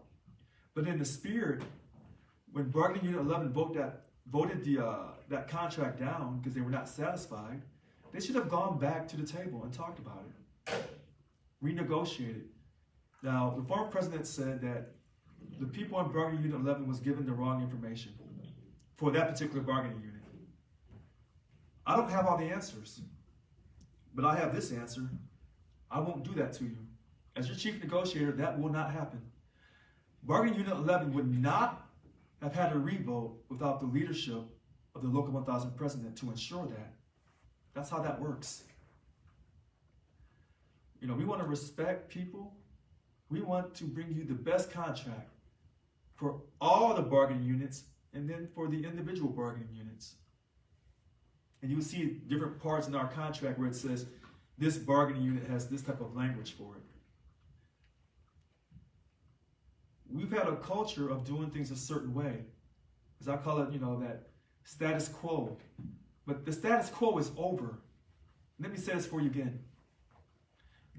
But in the spirit, when bargaining unit 11 voted that contract down because they were not satisfied, they should have gone back to the table and talked about it, renegotiated. Now, the former president said that the people in bargaining unit 11 was given the wrong information for that particular bargaining unit. I don't have all the answers, but I have this answer. I won't do that to you. As your chief negotiator, that will not happen. Bargaining unit 11 would not have had a revote without the leadership of the local 1000 president to ensure that. That's how that works. You know, we want to respect people. We want to bring you the best contract for all the bargaining units and then for the individual bargaining units. And you will see different parts in our contract where it says this bargaining unit has this type of language for it. We've had a culture of doing things a certain way. As I call it, you know, that status quo. But the status quo is over. Let me say this for you again.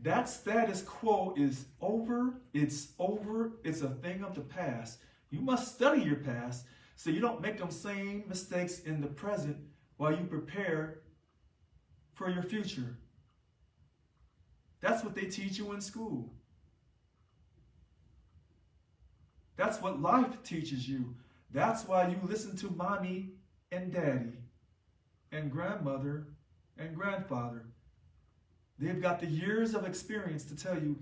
That status quo is over. It's over. It's a thing of the past. You must study your past so you don't make them same mistakes in the present while you prepare for your future. That's what they teach you in school. That's what life teaches you. That's why you listen to mommy and daddy and grandmother and grandfather. They've got the years of experience to tell you,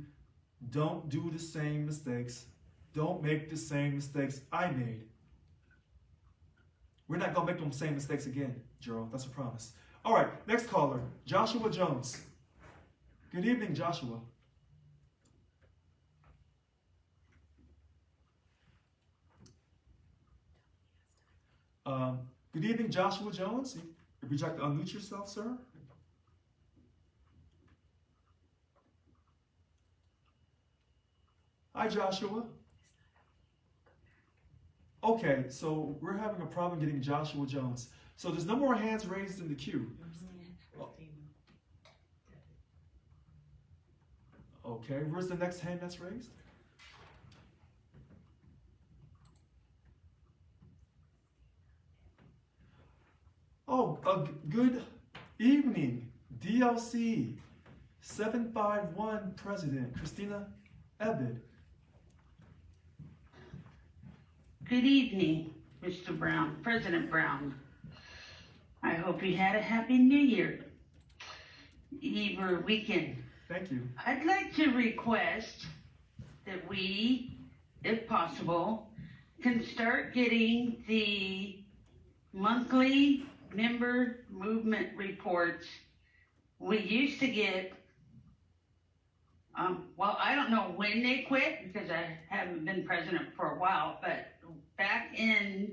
don't do the same mistakes. Don't make the same mistakes I made. We're not going to make them same mistakes again, Gerald. That's a promise. All right, next caller, Joshua Jones. Good evening, Joshua. Good evening, Joshua Jones. If you'd like to unmute yourself, sir. Hi, Joshua. Okay, so we're having a problem getting Joshua Jones. So there's no more hands raised in the queue. Okay, where's the next hand that's raised? Oh, good evening, DLC 751 President Christina Ebed. Good evening, Mr. Brown, President Brown. I hope you had a happy New Year Eve or weekend. Thank you. I'd like to request that we, if possible, can start getting the monthly member movement reports. We used to get, well, I don't know when they quit because I haven't been president for a while, but back in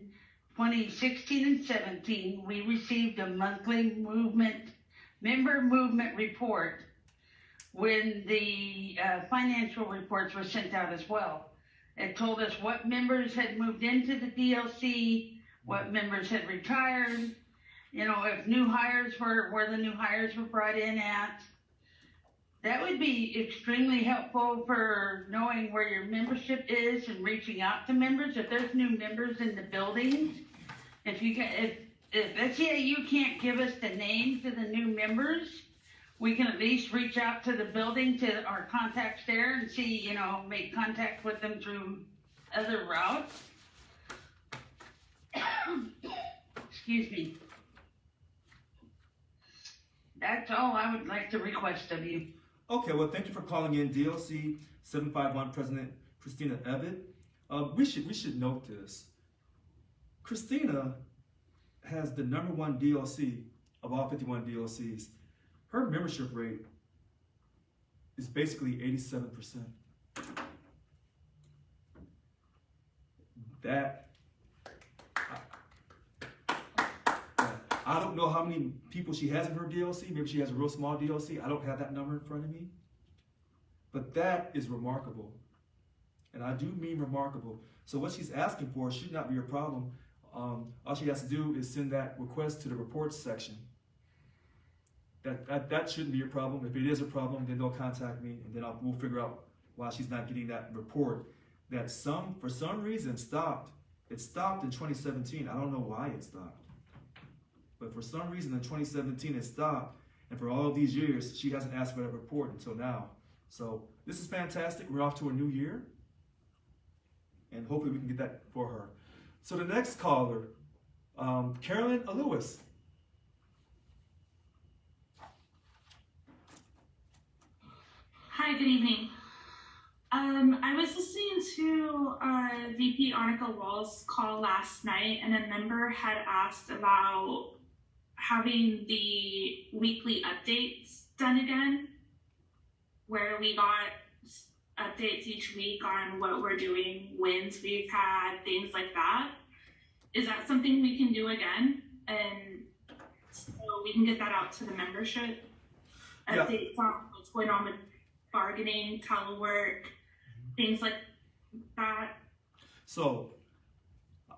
2016 and 17, we received a monthly member movement report when the financial reports were sent out as well. It told us what members had moved into the DLC, what members had retired, you know, if new hires were, where the new hires were brought in at. That would be extremely helpful for knowing where your membership is and reaching out to members. If there's new members in the buildings, if let's say you can't give us the names of the new members, we can at least reach out to the building, to our contacts there, and see, you know, make contact with them through other routes. Excuse me. That's all I would like to request of you. Okay, well, thank you for calling in DLC 751 President Christina Evitt. We should note this. Christina has the #1 DLC of all 51 DLCs. Her membership rate is basically 87%. I don't know how many people she has in her DLC. Maybe she has a real small DLC. I don't have that number in front of me. But that is remarkable. And I do mean remarkable. So what she's asking for should not be a problem. All she has to do is send that request to the reports section. That shouldn't be a problem. If it is a problem, then they'll contact me, and then we'll figure out why she's not getting that report. That for some reason stopped. It stopped in 2017. I don't know why it stopped. But for some reason in 2017 it stopped, and for all of these years she hasn't asked for that report until now. So this is fantastic. We're off to a new year, and hopefully we can get that for her. So the next caller, Carolyn Lewis. Hi, good evening. I was listening to VP Arnica Wall's call last night, and a member had asked about having the weekly updates done again, where we got updates each week on what we're doing, wins we've had, things like that. Is that something we can do again? And so we can get that out to the membership? Yeah. Updates on what's going on with bargaining, telework, things like that. So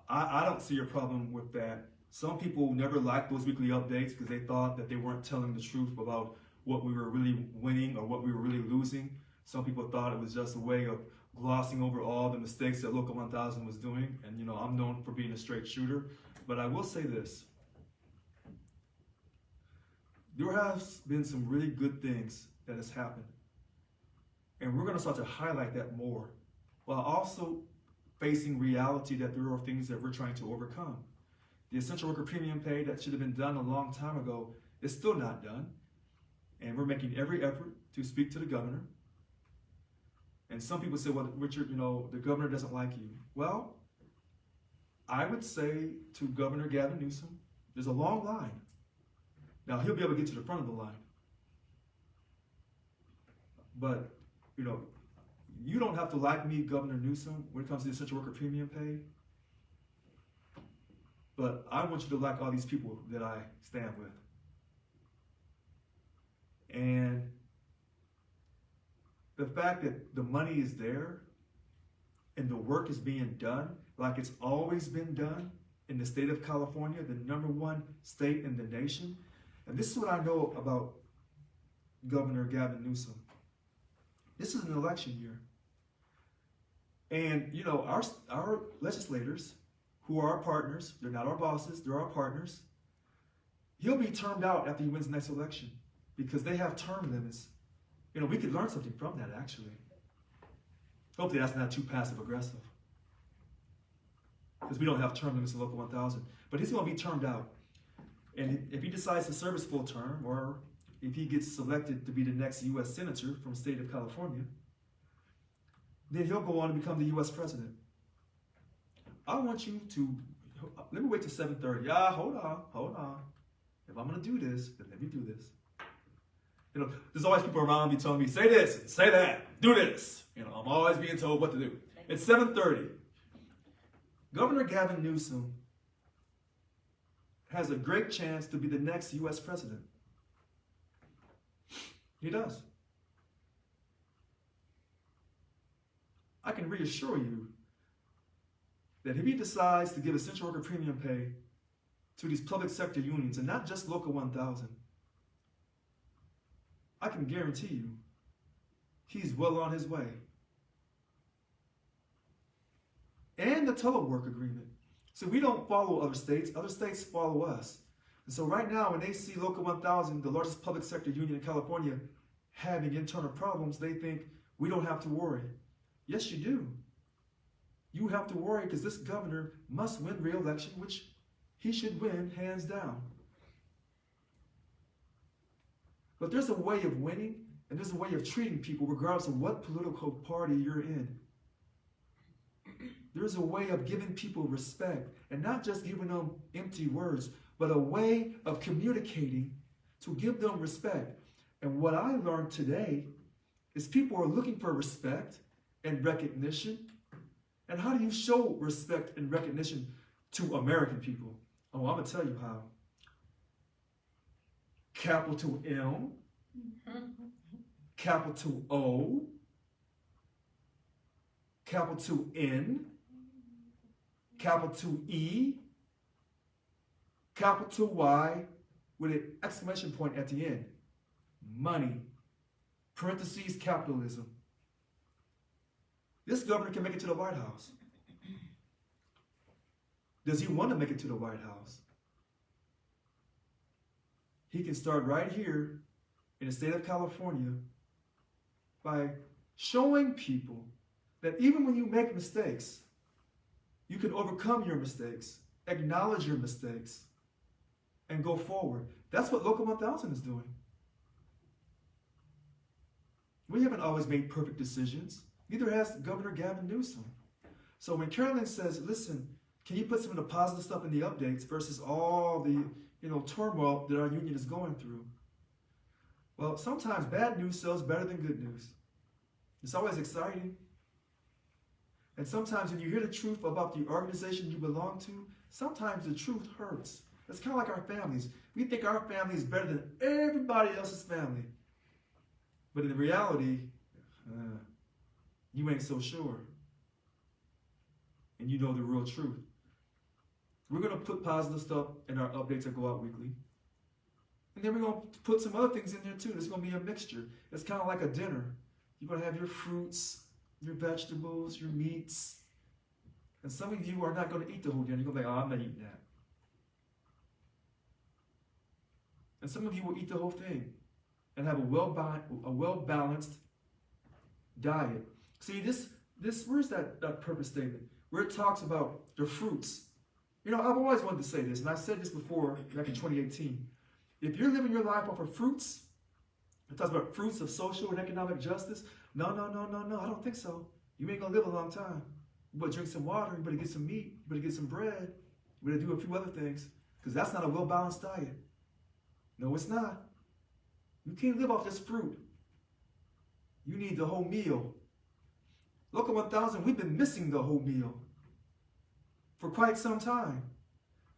I don't see a problem with that. Some people never liked those weekly updates because they thought that they weren't telling the truth about what we were really winning or what we were really losing. Some people thought it was just a way of glossing over all the mistakes that Local 1000 was doing. And you know, I'm known for being a straight shooter, but I will say this. There has been some really good things that has happened. And we're going to start to highlight that more, while also facing reality that there are things that we're trying to overcome. The essential worker premium pay that should have been done a long time ago is still not done. And we're making every effort to speak to the governor. And some people say, well, Richard, you know, the governor doesn't like you. Well, I would say to Governor Gavin Newsom, there's a long line. Now, he'll be able to get to the front of the line. But, you know, you don't have to like me, Governor Newsom, when it comes to the essential worker premium pay. But I want you to like all these people that I stand with. And the fact that the money is there and the work is being done like it's always been done in the state of California, the #1 state in the nation. And this is what I know about Governor Gavin Newsom. This is an election year. And, you know, our legislators, who are our partners, they're not our bosses, they're our partners, he'll be termed out after he wins the next election because they have term limits. You know, we could learn something from that, actually. Hopefully that's not too passive aggressive, because we don't have term limits in Local 1000. But he's going to be termed out. And if he decides to serve his full term, or if he gets selected to be the next U.S. Senator from the state of California, then he'll go on to become the U.S. President. I want you to, let me wait till 7:30. Hold on. If I'm going to do this, then let me do this. You know, there's always people around me telling me, say this, say that, do this. You know, I'm always being told what to do. It's 7:30. Governor Gavin Newsom has a great chance to be the next U.S. President. He does. I can reassure you that if he decides to give essential worker premium pay to these public sector unions, and not just Local 1000, I can guarantee you he's well on his way. And the telework agreement. So we don't follow other states follow us. And so right now, when they see Local 1000, the largest public sector union in California, having internal problems, they think we don't have to worry. Yes, you do. You have to worry because this governor must win re-election, which he should win hands down. But there's a way of winning, and there's a way of treating people regardless of what political party you're in. There's a way of giving people respect, and not just giving them empty words, but a way of communicating to give them respect. And what I learned today is people are looking for respect and recognition. And how do you show respect and recognition to American people? Oh, I'm going to tell you how. Capital M, capital O, capital N, capital E, capital Y, with an exclamation point at the end. Money, parentheses, capitalism. This governor can make it to the White House. Does he want to make it to the White House? He can start right here in the state of California by showing people that even when you make mistakes, you can overcome your mistakes, acknowledge your mistakes, and go forward. That's what Local 1000 is doing. We haven't always made perfect decisions. Neither has Governor Gavin Newsom. So when Carolyn says, listen, can you put some of the positive stuff in the updates versus all the turmoil that our union is going through? Well, sometimes bad news sells better than good news. It's always exciting. And sometimes when you hear the truth about the organization you belong to, sometimes the truth hurts. It's kind of like our families. We think our family is better than everybody else's family. But in reality, you ain't so sure. And you know the real truth. We're going to put positive stuff in our updates that go out weekly. And then we're going to put some other things in there too. There's going to be a mixture. It's kind of like a dinner. You're going to have your fruits, your vegetables, your meats. And some of you are not going to eat the whole dinner. You're going to be like, oh, I'm not eating that. And some of you will eat the whole thing and have a well-balanced diet. See, this where's that purpose statement? Where it talks about the fruits. I've always wanted to say this, and I said this before back in 2018. If you're living your life off of fruits, it talks about fruits of social and economic justice. No, I don't think so. You ain't gonna live a long time. You better drink some water, you better get some meat, you better get some bread, you better do a few other things, because that's not a well-balanced diet. No, it's not. You can't live off this fruit. You need the whole meal. Local 1000, we've been missing the whole meal for quite some time.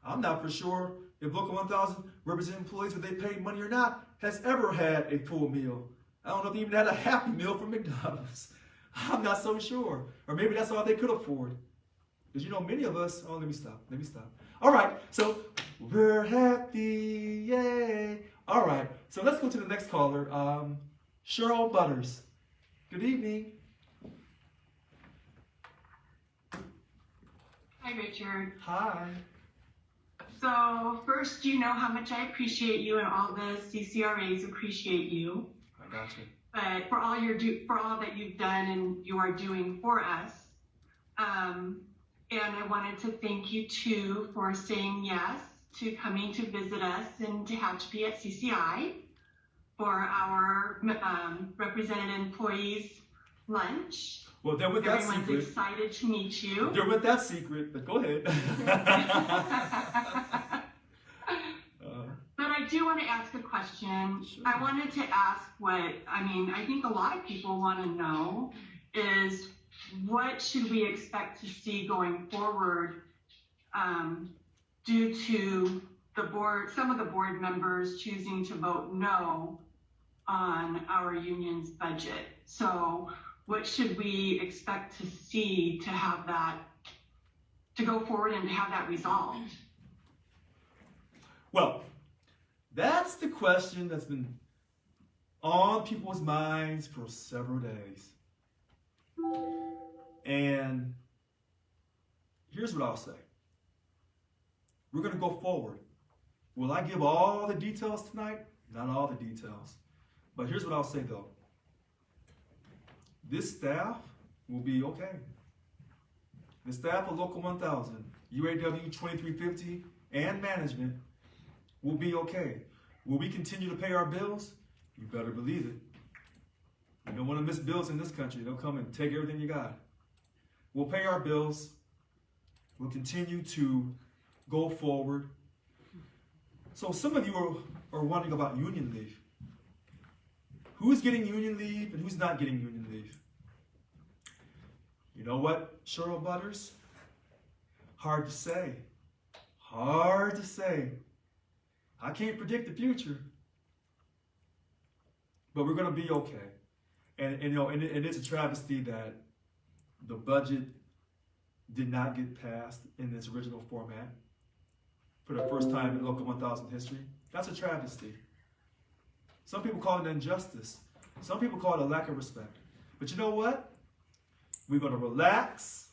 I'm not for sure if Local 1000 representative employees, whether they paid money or not, has ever had a full meal. I don't know if they even had a Happy Meal from McDonald's. I'm not so sure. Or maybe that's all they could afford. Because many of us, let me stop. All right, so we're happy, yay. All right, so let's go to the next caller, Cheryl Butters. Good evening. Hi, Richard. Hi. So first, you know how much I appreciate you, and all the CCRAs appreciate you. I got you. But for all that you've done and you are doing for us, and I wanted to thank you too for saying yes to coming to visit us in Tehachapi at CCI for our represented employees lunch. Well, they're with that Everyone's secret. excited to meet you. They're with that secret, but go ahead. But I do want to ask a question. Sure. I wanted to ask I think a lot of people want to know is what should we expect to see going forward due to some of the board members choosing to vote no on our union's budget. So what should we expect to see to have that, to go forward and to have that resolved? Well, that's the question that's been on people's minds for several days. And here's what I'll say. We're going to go forward. Will I give all the details tonight? Not all the details. But here's what I'll say though. This staff will be okay. The staff of Local 1000, UAW 2350, and management will be okay. Will we continue to pay our bills? You better believe it. You don't want to miss bills in this country. They'll come and take everything you got. We'll pay our bills. We'll continue to go forward. So some of you are wondering about union leave. Who's getting union leave and who's not getting union leave? You know what, Cheryl Butters? Hard to say. Hard to say. I can't predict the future. But we're going to be okay. And you know, and it's a travesty that the budget did not get passed in its original format for the first time in Local 1000 history. That's a travesty. Some people call it injustice. Some people call it a lack of respect. But you know what? We're going to relax.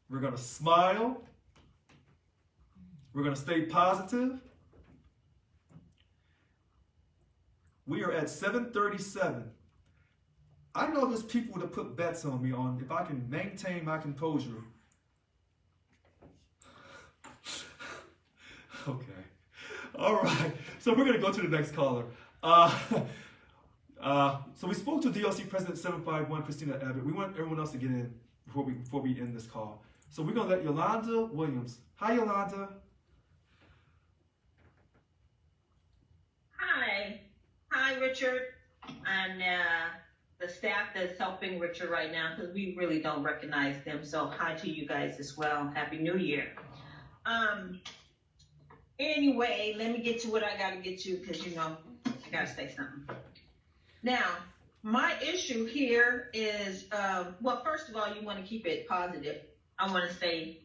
We're going to smile. We're going to stay positive. We are at 7:37. I know there's people that put bets on me on if I can maintain my composure. Okay. All right. So we're going to go to the next caller. So we spoke to DLC President 751, Christina Abbott. We want everyone else to get in before we end this call. So we're going to let Yolanda Williams. Hi, Yolanda. Hi, Richard, and the staff that's helping Richard right now, because we really don't recognize them. So hi to you guys as well. Happy New Year. Anyway, let me get to what I got to get to, because, you know, I got to say something. Now, my issue here is, well, first of all, you want to keep it positive. I want to say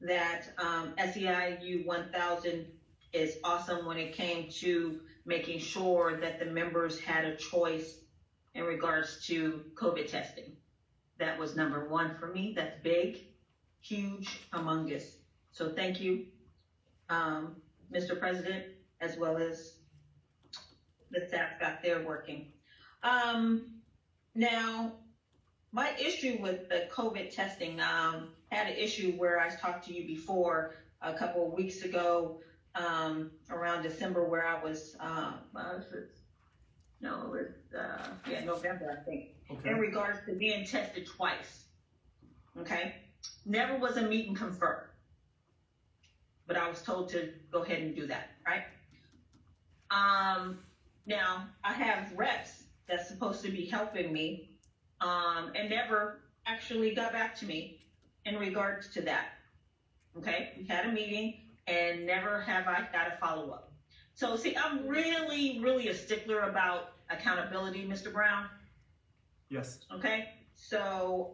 that SEIU 1000 is awesome when it came to making sure that the members had a choice in regards to COVID testing. That was number one for me. That's big, huge, humongous. So thank you, Mr. President, as well as the staff got there working. Now, my issue with the COVID testing, had an issue where I talked to you before a couple of weeks ago, around December, where I was, November, I think, okay, in regards to being tested twice. Okay, never was a meet and confer, but I was told to go ahead and do that, right? Now I have reps that's supposed to be helping me, and never actually got back to me in regards to that. Okay, we had a meeting and never have I got a follow-up. So see, I'm really, really a stickler about accountability, Mr. Brown. Yes. Okay, so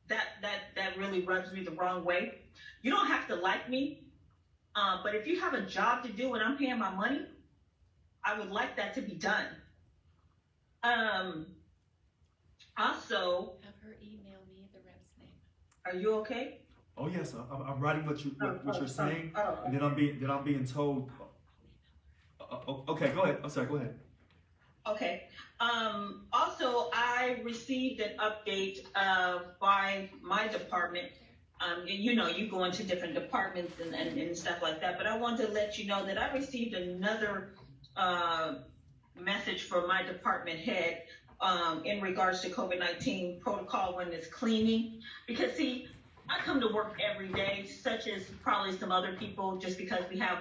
that really rubs me the wrong way. You don't have to like me, but if you have a job to do and I'm paying my money, I would like that to be done. Also, have her email me the rep's name. Are you okay? Oh yes, I'm writing what you're saying, and then I'm being told. Okay, go ahead. I'm sorry. Go ahead. Okay. Also, I received an update by my department. You know, you go into different departments and stuff like that, but I wanted to let you know that I received another message from my department head in regards to COVID-19 protocol when it's cleaning. Because see, I come to work every day, such as probably some other people, just because we have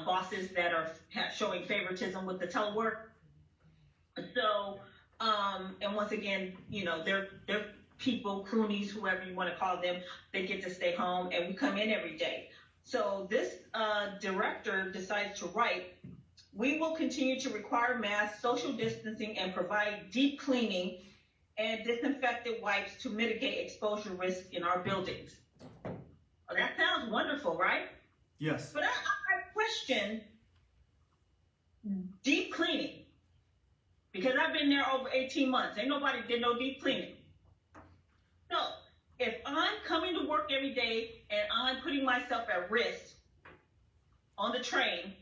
bosses that are showing favoritism with the telework. So, and once again, you know, they're people, croonies, whoever you want to call them, they get to stay home, and we come in every day. So this director decides to write We will continue to require masks, social distancing, and provide deep cleaning and disinfectant wipes to mitigate exposure risk in our buildings. Well, that sounds wonderful, right? Yes. But I question deep cleaning, because I've been there over 18 months. Ain't nobody did no deep cleaning. So if I'm coming to work every day and I'm putting myself at risk on the train,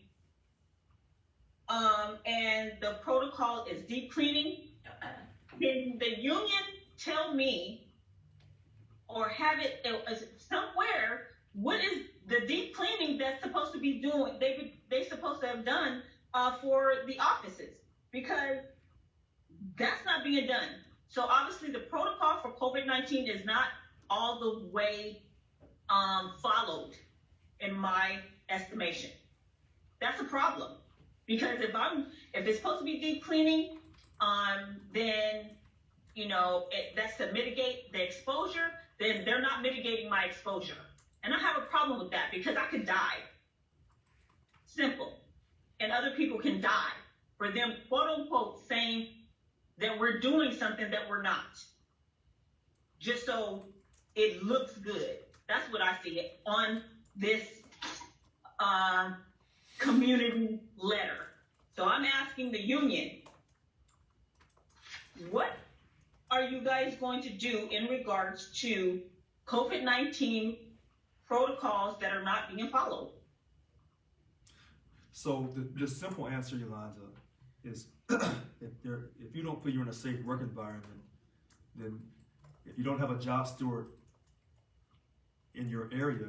and the protocol is deep cleaning, can the union tell me or have it somewhere what is the deep cleaning that's supposed to be doing? They supposed to have done for the offices, because that's not being done. So obviously the protocol for COVID-19 is not all the way followed, in my estimation. That's a problem, because if it's supposed to be deep cleaning, then that's to mitigate the exposure. Then they're not mitigating my exposure, and I have a problem with that, because I could die. Simple. And other people can die for them, quote unquote, saying that we're doing something that we're not, just so it looks good. That's what I see it on this community letter. So I'm asking the union, what are you guys going to do in regards to COVID-19 protocols that are not being followed? So the simple answer, Yolanda, is if you don't feel you're in a safe work environment, then if you don't have a job steward in your area,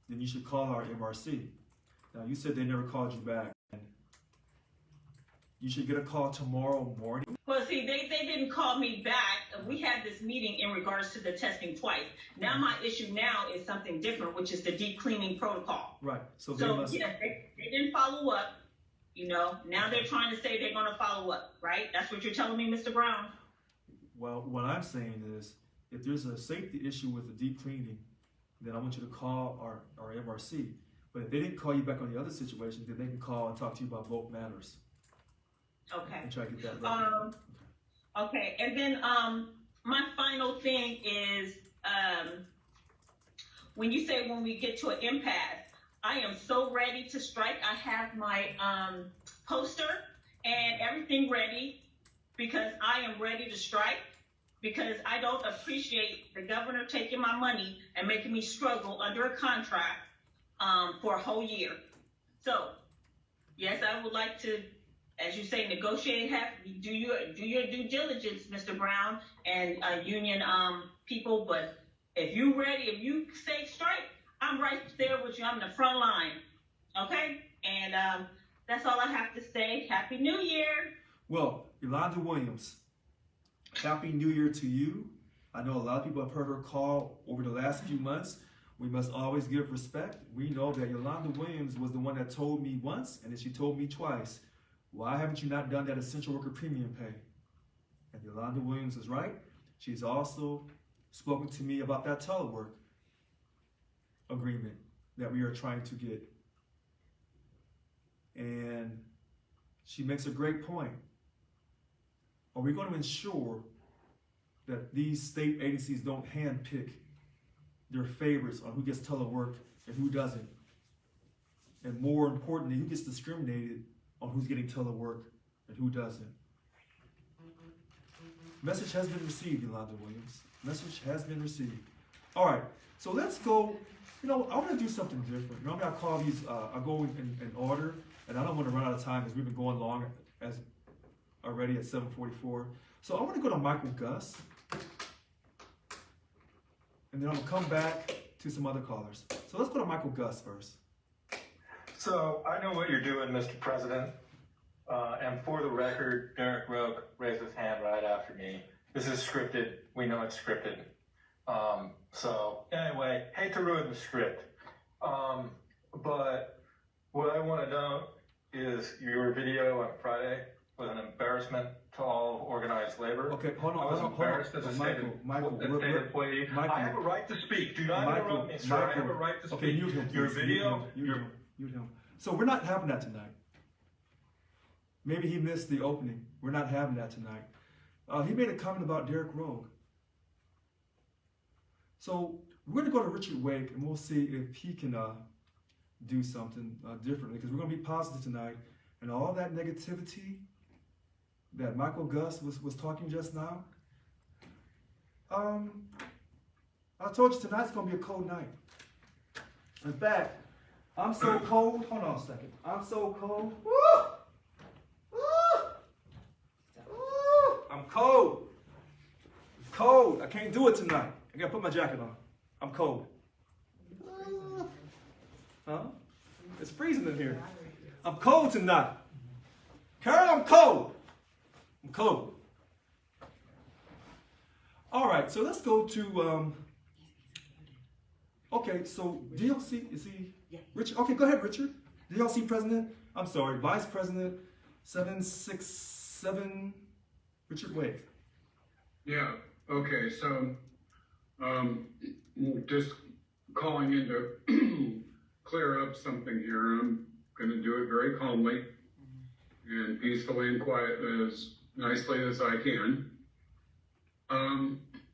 then you should call our MRC. Now, you said they never called you back. You should get a call tomorrow morning. Well, see, they didn't call me back. We had this meeting in regards to the testing twice. Now my issue now is something different, which is the deep cleaning protocol. Right. So yes, they didn't follow up. Now they're trying to say they're going to follow up, right? That's what you're telling me, Mr. Brown? Well, what I'm saying is, if there's a safety issue with the deep cleaning, then I want you to call our MRC. But if they didn't call you back on the other situation, then they can call and talk to you about both matters. Okay. And try to get that right. Okay. And then my final thing is, when you say when we get to an impasse, I am so ready to strike. I have my poster and everything ready, because I am ready to strike, because I don't appreciate the governor taking my money and making me struggle under a contract for a whole year. So, yes, I would like to, as you say, negotiate, do your due diligence, Mr. Brown, and union people. But if you ready, if you say strike, I'm right there with you. I'm in the front line. Okay? And that's all I have to say. Happy New Year. Well, Yolanda Williams, Happy New Year to you. I know a lot of people have heard her call over the last few months. We must always give respect. We know that Yolanda Williams was the one that told me once, and then she told me twice, why haven't you not done that essential worker premium pay? And Yolanda Williams is right. She's also spoken to me about that telework agreement that we are trying to get. And she makes a great point. Are we going to ensure that these state agencies don't handpick their favorites on who gets telework and who doesn't? And more importantly, who gets discriminated on who's getting telework and who doesn't? Message has been received, Yolanda Williams. Message has been received. All right, so let's go. I want to do something different. Normally I call these, I go in order, and I don't want to run out of time because we've been going long as already at 7:44. So I want to go to Michael Gus, and then I'm going to come back to some other callers. So let's go to Michael Gus first. So I know what you're doing, Mr. President. And for the record, Derek Roque raised his hand right after me. This is scripted. We know it's scripted. So anyway, hate to ruin the script. But what I want to know is your video on Friday was an embarrassment to all of organized labor. Okay, hold on. I was embarrassed as a state employee. I have a right to speak. Do not interrupt me, sir. I have a right to speak. Okay, mute him, please. Your video, mute him. So we're not having that tonight. Maybe he missed the opening. We're not having that tonight. He made a comment about Derek Rogue. So we're going to go to Richard Wake, and we'll see if he can do something differently, because we're going to be positive tonight. And all that negativity that Michael Gus was talking just now, I told you tonight's going to be a cold night. In fact, I'm so cold. Hold on a second. I'm so cold. Woo! Woo! Woo! I'm cold. It's cold. I can't do it tonight. I got to put my jacket on. I'm cold. Huh? It's freezing in here. I'm cold tonight. Carol, I'm cold. I'm cold. All right, so let's go to, okay, so DLC, is he, Richard? Okay, go ahead, Richard. DLC President, I'm sorry, Vice President 767, Richard Wake. Yeah, okay, so, just calling in to clear up something here. I'm gonna do it very calmly and peacefully and quiet, as nicely as I can.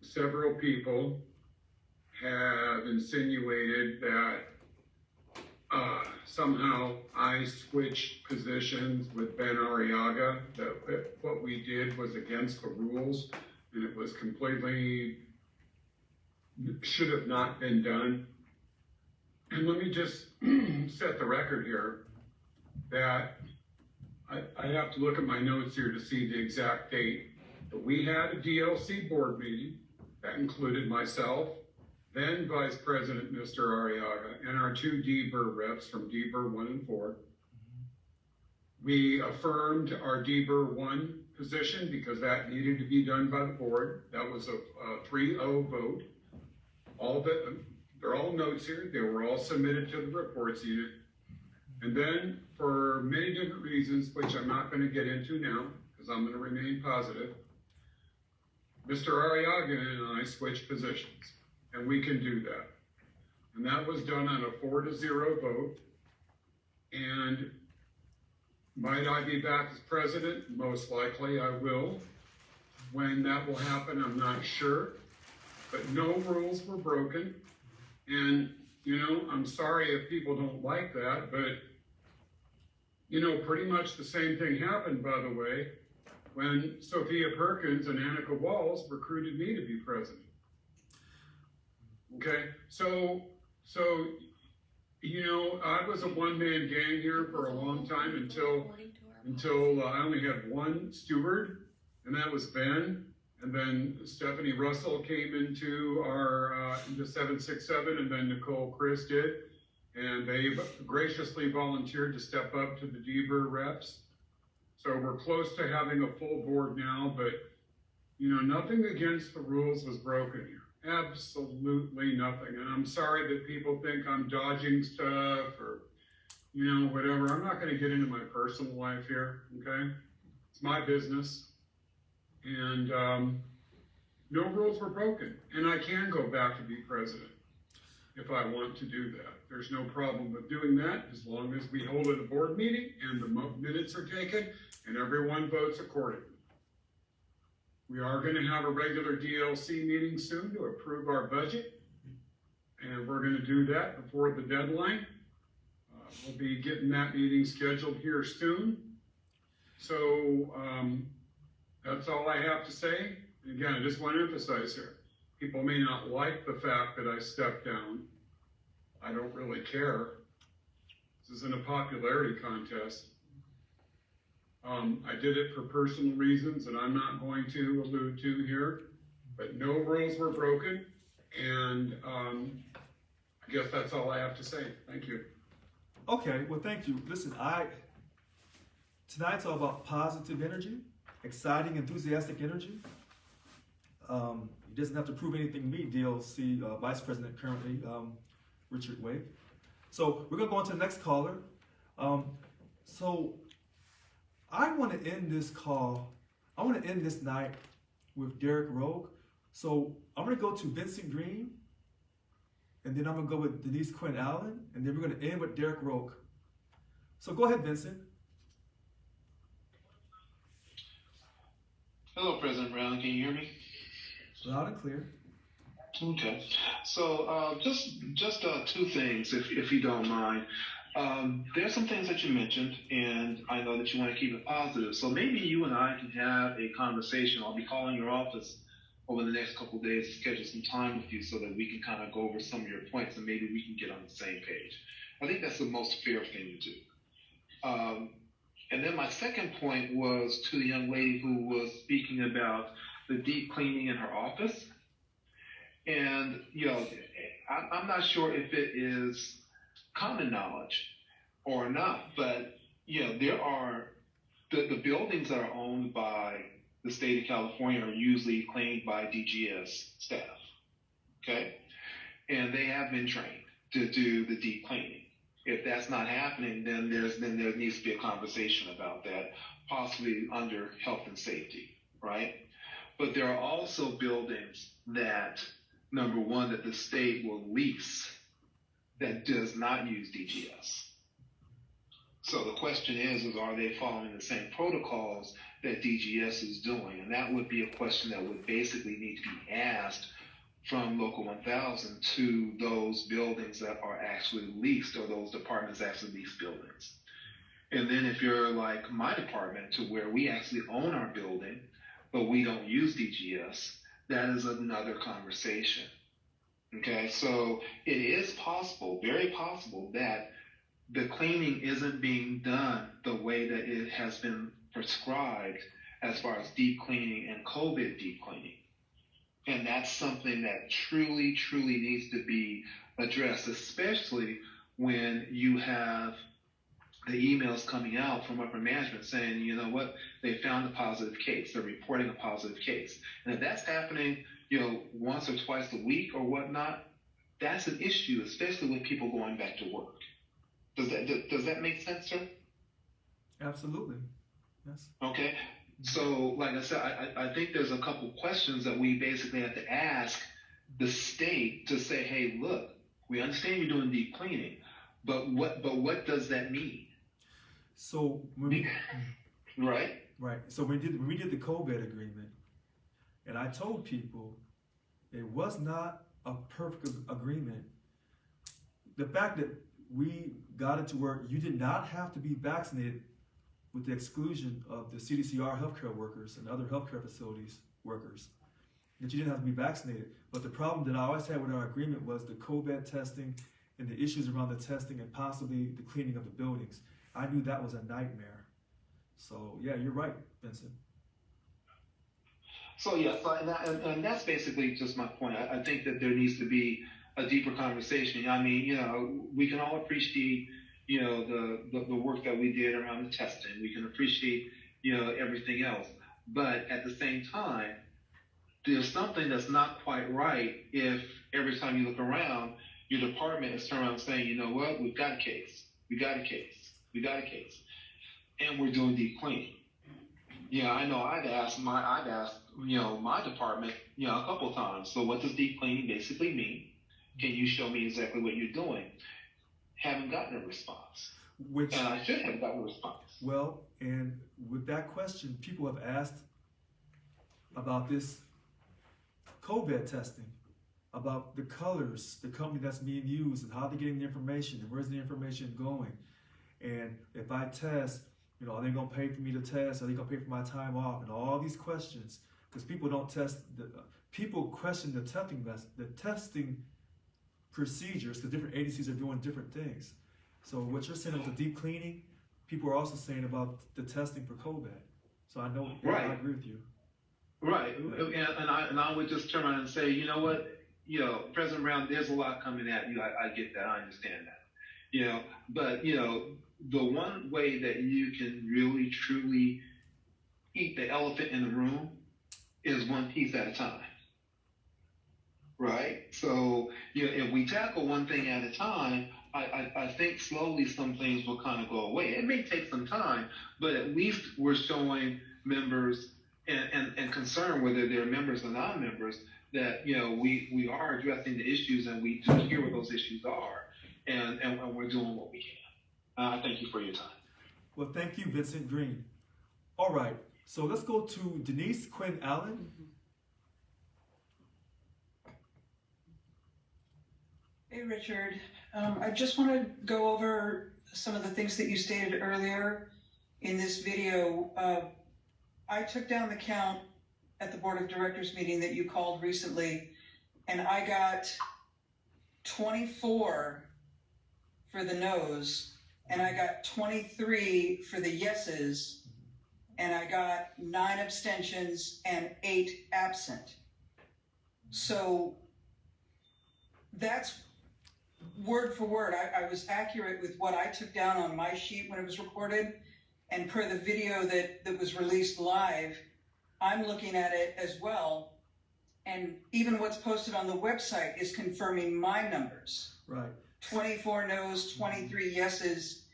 Several people have insinuated that somehow I switched positions with Ben Arriaga, that what we did was against the rules and it was completely, should have not been done. And let me just set the record here that I have to look at my notes here to see the exact date. But we had a DLC board meeting that included myself, then Vice President Mr. Arriaga, and our two DBER reps from DBER 1 and 4. We affirmed our DBER 1 position because that needed to be done by the board. That was a 3-0 vote. They're all notes here. They were all submitted to the reports unit. And then, for many different reasons, which I'm not going to get into now, because I'm going to remain positive, Mr. Arriaga and I switched positions, and we can do that. And that was done on a 4-0 vote. And might I be back as president? Most likely I will. When that will happen, I'm not sure. But no rules were broken. And, you know, I'm sorry if people don't like that, but, you know, pretty much the same thing happened, by the way, when Sophia Perkins and Annika Walls recruited me to be president. Okay, so you know, I was a one-man gang here for a long time until I only had one steward, and that was Ben. And then Stephanie Russell came into our into 767, and then Nicole Chris did, and they graciously volunteered to step up to the DBER reps. So we're close to having a full board now, but you know, nothing against the rules was broken here. Absolutely nothing. And I'm sorry that people think I'm dodging stuff or, you know, whatever. I'm not going to get into my personal life here, okay? It's my business. And no rules were broken. And I can go back to be president if I want to do that. There's no problem with doing that as long as we hold a board meeting and the minutes are taken and everyone votes accordingly. We are going to have a regular DLC meeting soon to approve our budget, and we're going to do that before the deadline. We'll be getting that meeting scheduled here soon. So that's all I have to say. And again, I just want to emphasize here, people may not like the fact that I stepped down. I don't really care. This isn't a popularity contest. I did it for personal reasons that I'm not going to allude to here, but no rules were broken, and I guess that's all I have to say. Thank you. Okay, well, thank you. Listen, tonight's all about positive energy, exciting, enthusiastic energy. He doesn't have to prove anything to me, DLC Vice President currently, Richard Wake. So we're going to go on to the next caller. So I want to end this call, I want to end this night with Derek Rogue. So I'm going to go to Vincent Green, and then I'm going to go with Denise Quinn Allen, and then we're going to end with Derek Rogue. So go ahead, Vincent. Hello, President Brown. Can you hear me? Loud and clear. Okay. So just two things, if you don't mind. There's some things that you mentioned, and I know that you want to keep it positive. So maybe you and I can have a conversation. I'll be calling your office over the next couple of days to schedule some time with you so that we can kind of go over some of your points and maybe we can get on the same page. I think that's the most fair thing to do. And then my second point was to the young lady who was speaking about the deep cleaning in her office. And, I'm not sure if it is common knowledge or not, but, there are the buildings that are owned by the state of California are usually cleaned by DGS staff, okay? And they have been trained to do the deep cleaning. If that's not happening, then there needs to be a conversation about that, possibly under health and safety, right? But there are also buildings that, number one, that the state will lease that does not use DGS. So the question is are they following the same protocols that DGS is doing? And that would be a question that would basically need to be asked from Local 1000 to those buildings that are actually leased, or those departments actually lease buildings. And then if you're like my department, to where we actually own our building, but we don't use DGS, that is another conversation. Okay, so it is possible, very possible, that the cleaning isn't being done the way that it has been prescribed as far as deep cleaning and COVID deep cleaning. And that's something that truly, truly needs to be addressed, especially when you have the emails coming out from upper management saying, you know what, they found a positive case, they're reporting a positive case. And if that's happening, once or twice a week or whatnot, that's an issue, especially with people going back to work. Does that make sense, sir? Absolutely. Yes. Okay. So, like I said, I think there's a couple questions that we basically have to ask the state to say, hey, look, we understand you're doing deep cleaning, but what does that mean? So when we, right. So when we did the COVID agreement, and I told people it was not a perfect agreement. The fact that we got it to where you did not have to be vaccinated, with the exclusion of the CDCR healthcare workers and other healthcare facilities workers, that you didn't have to be vaccinated. But the problem that I always had with our agreement was the COVID testing and the issues around the testing and possibly the cleaning of the buildings. I knew that was a nightmare. So yeah, you're right, Vincent. So yes, and that's basically just my point. I think that there needs to be a deeper conversation. I mean, we can all appreciate the work that we did around the testing. We can appreciate, everything else. But at the same time, there's something that's not quite right if every time you look around, your department is turning around saying, you know what, we've got a case. We got a case. And we're doing deep cleaning. I know I've asked my department, a couple of times, so what does deep cleaning basically mean? Can you show me exactly what you're doing? Haven't gotten a response. And I should have gotten a response. Well, and with that question, people have asked about this COVID testing, about the colors, the company that's being used, and how they're getting the information, and where's the information going. And if I test, are they going to pay for me to test? Are they going to pay for my time off? And all these questions, because people don't test. People question the testing procedures, because different agencies are doing different things. So what you're saying about the deep cleaning, people are also saying about the testing for COVID. So I know, I agree with you. Right, and I would just turn around and say, you know what, President Brown, there's a lot coming at you. I get that, I understand that, but the one way that you can really truly eat the elephant in the room is one piece at a time. Right? So, if we tackle one thing at a time, I think slowly some things will kind of go away. It may take some time, but at least we're showing members and concern, whether they're members or non-members, that, we are addressing the issues and we do hear what those issues are, and we're doing what we can. I thank you for your time. Well, thank you, Vincent Green. All right. So let's go to Denise Quinn Allen. Hey, Richard. I just want to go over some of the things that you stated earlier in this video. I took down the count at the Board of Directors meeting that you called recently, and I got 24 for the no's, and I got 23 for the yeses, and I got 9 abstentions and 8 absent. So that's word for word. I was accurate with what I took down on my sheet when it was recorded, and per the video that was released live, I'm looking at it as well, and even what's posted on the website is confirming my numbers. Right. 24 no's, 23 yeses,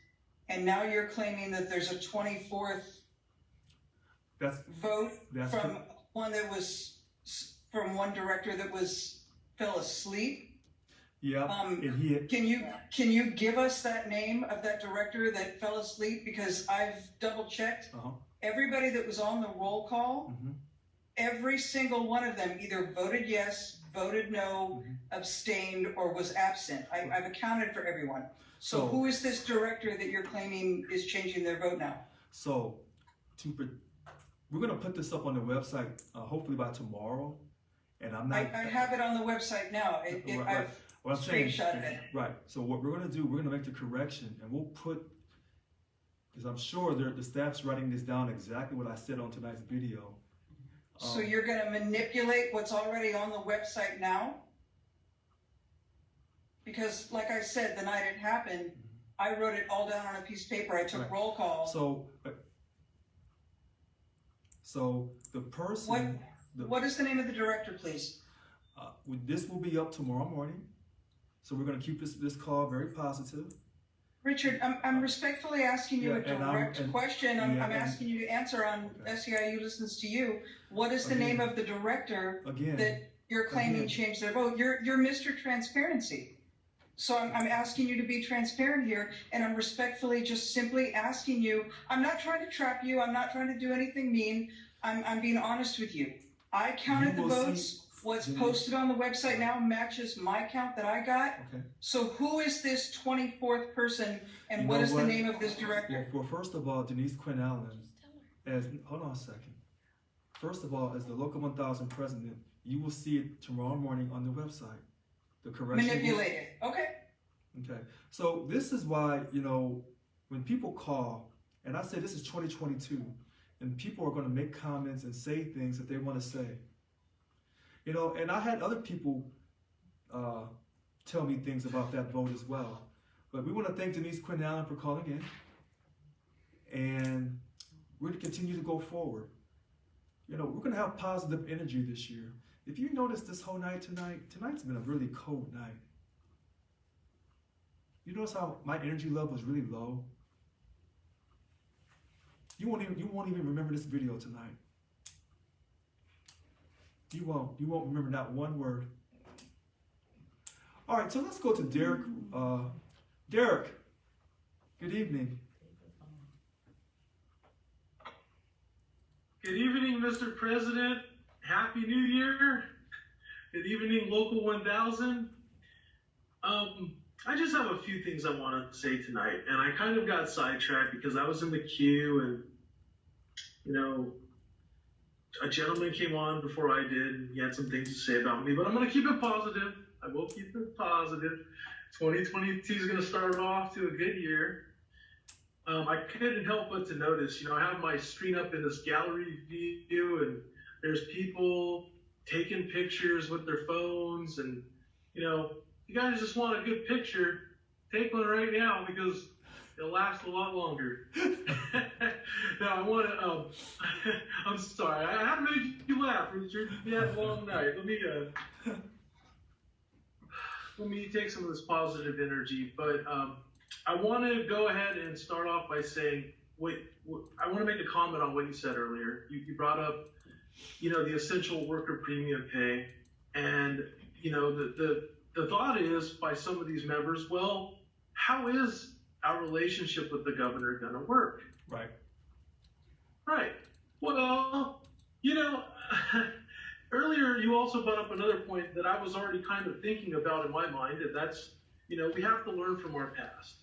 and now you're claiming that there's a 24th vote from one that was from one director that fell asleep. Yeah. Can you give us that name of that director that fell asleep? Because I've double checked. Everybody that was on the roll call, every single one of them either voted yes, voted no, abstained, or was absent. I've accounted for everyone. So who is this director that you're claiming is changing their vote now? So we're going to put this up on the website hopefully by tomorrow. And I'm not. I have it on the website now. I've screenshotted it. Right. So what we're going to do, we're going to make the correction, and we'll put, because I'm sure the staff's writing this down exactly what I said on tonight's video. So you're going to manipulate what's already on the website now? Because like I said, the night it happened, I wrote it all down on a piece of paper. I took roll call. So the person. What is the name of the director, please? This will be up tomorrow morning. So we're going to keep this call very positive. Richard, I'm respectfully asking you a direct question. I'm asking you to answer on SEIU listens to you. What is the name of the director that you're claiming changed their vote? You're Mr. Transparency. So I'm asking you to be transparent here, and I'm respectfully just simply asking you. I'm not trying to trap you. I'm not trying to do anything mean. I'm being honest with you. I counted the votes. What's posted on the website now matches my count that I got. Okay. So who is this 24th person, and what is the name of this director? Well, first of all, Denise Quinn Allen, hold on a second. First of all, as the Local 1000 president, you will see it tomorrow morning on the website. The correction. Manipulated. Okay. Okay. So this is why, when people call, and I say this is 2022, and people are going to make comments and say things that they want to say. And I had other people tell me things about that vote as well. But we want to thank Denise Quinn Allen for calling in. And we're going to continue to go forward. We're going to have positive energy this year. If you notice this whole night tonight's been a really cold night. You notice how my energy level is really low? You won't even remember this video tonight. You won't remember not one word. All right, so let's go to Derek. Derek, good evening. Good evening, Mr. President. Happy New Year. Good evening, Local 1000. I just have a few things I want to say tonight, and I kind of got sidetracked because I was in the queue, and a gentleman came on before I did, and he had some things to say about me, but I'm going to keep it positive. I will keep it positive. 2022 is going to start off to a good year. I couldn't help but to notice, I have my screen up in this gallery view, and there's people taking pictures with their phones, and, you guys just want a good picture, take one right now because it'll last a lot longer. Now, I want to, I'm sorry, I haven't made you laugh, Richard. You had a long night. Let me take some of this positive energy, but I want to go ahead and start off by saying, I want to make a comment on what you said earlier. You brought up, the essential worker premium pay, and, the thought is by some of these members, well, how is our relationship with the governor going to work? Right. Right. Well, you know, earlier you also brought up another point that I was already kind of thinking about in my mind, and that's, you know, we have to learn from our past.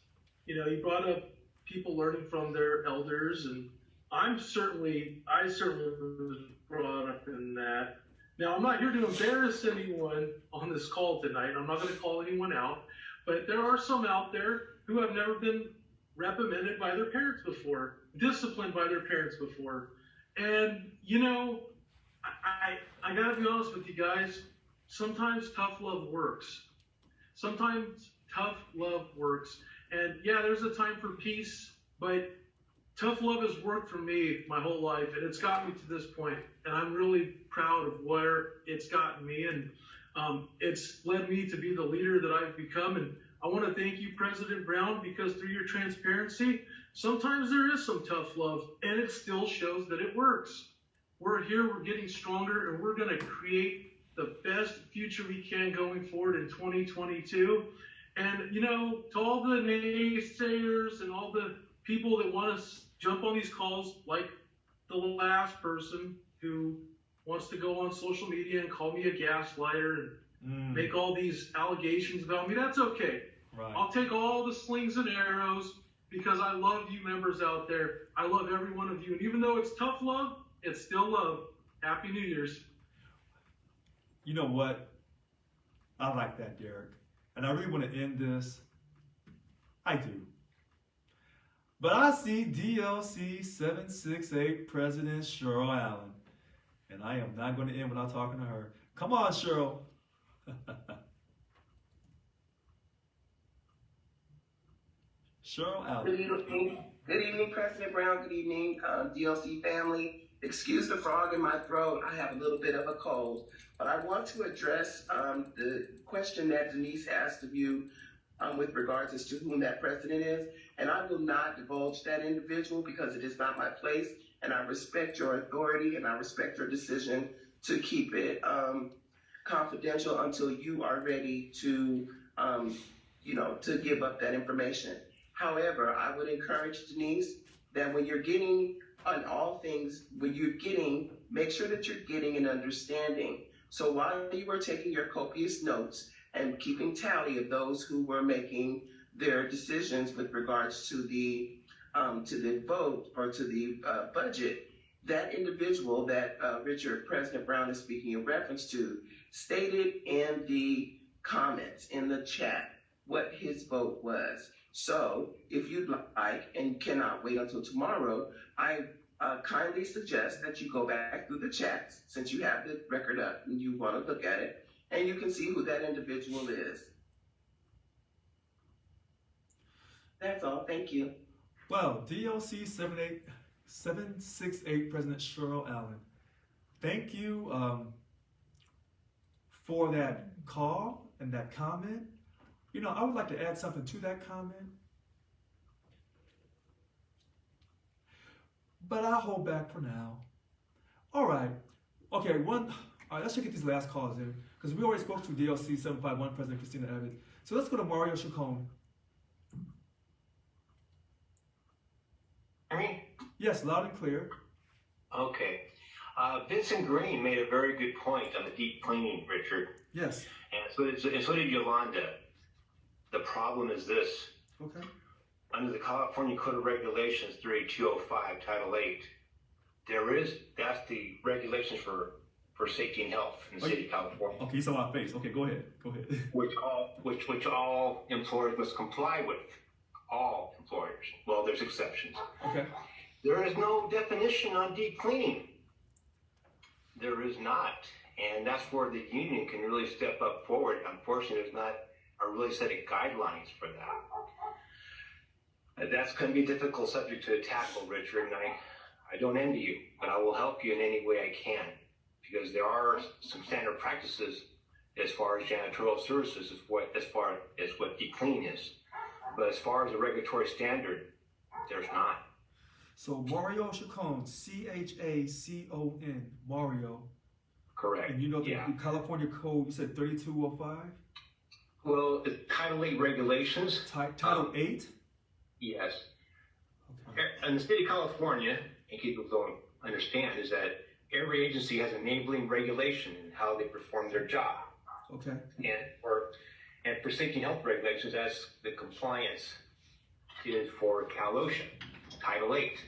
You know, you brought up people learning from their elders, and I certainly was brought up in that. Now, I'm not here to embarrass anyone on this call tonight. I'm not going to call anyone out, but there are some out there who have never been reprimanded by their parents before, disciplined by their parents before. And, you know, I got to be honest with you guys, sometimes tough love works. Sometimes tough love works. And yeah, there's a time for peace, but tough love has worked for me my whole life, and it's got me to this point. And I'm really proud of where it's gotten me, and it's led me to be the leader that I've become. And I want to thank you, President Brown, because through your transparency, sometimes there is some tough love, and it still shows that it works. We're here, we're getting stronger, and we're going to create the best future we can going forward in 2022. And, you know, to all the naysayers and all the people that want to jump on these calls, like the last person who wants to go on social media and call me a gaslighter and make all these allegations about me, that's okay. Right. I'll take all the slings and arrows because I love you members out there. I love every one of you. And even though it's tough love, it's still love. Happy New Year's. You know what? I like that, Derek. And I really want to end this. I do. But I see DLC 768 President Cheryl Allen. And I am not going to end without talking to her. Come on, Cheryl. Cheryl Allen. Good evening, President Brown. Good evening, DLC family. Excuse the frog in my throat. I have a little bit of a cold. But I want to address the question that Denise asked of you with regards as to whom that president is. And I will not divulge that individual because it is not my place. And I respect your authority and I respect your decision to keep it confidential until you are ready to, to give up that information. However, I would encourage Denise that when you're getting on all things, make sure that you're getting an understanding. So while you were taking your copious notes and keeping tally of those who were making their decisions with regards to the vote or to the budget, that individual that President Brown is speaking in reference to stated in the comments in the chat what his vote was. So if you'd like and cannot wait until tomorrow, I kindly suggest that you go back through the chats since you have the record up and you want to look at it, and you can see who that individual is. That's all. Thank you. Well, DLC 768 President Cheryl Allen. Thank you for that call and that comment. You know, I would like to add something to that comment, but I'll hold back for now. All right. Okay, all right, let's check these last calls in, because we already spoke to DLC 751 President Christina Evans. So let's go to Mario Chacon. Hear me? Yes, loud and clear. Okay. Vincent Green made a very good point on the deep cleaning, Richard. Yes. And so did Yolanda. The problem is this. Okay. Under the California Code of Regulations 3205, Title 8, that's the regulations for safety and health in the city of California. Okay, you saw my face. Okay, go ahead. Which all employers must comply with. All employers. Well, there's exceptions. Okay. There is no definition on deep cleaning. There is not. And that's where the union can really step up forward. Unfortunately, there's not a really set of guidelines for that. That's going to be a difficult subject to tackle, Richard, and I don't envy you, but I will help you in any way I can, because there are some standard practices as far as janitorial services, as far as what deep clean is. But as far as a regulatory standard, there's not. So Mario Chacon, Chacon, Mario. Correct. And you know the California Code, you said 3205? Well, the Title 8 regulations. Title 8? Yes. Okay. In the state of California, and keep it going understand is that every agency has enabling regulation in how they perform their job. Okay. And for safety and health regulations, that's the compliance is for Cal OSHA, Title 8.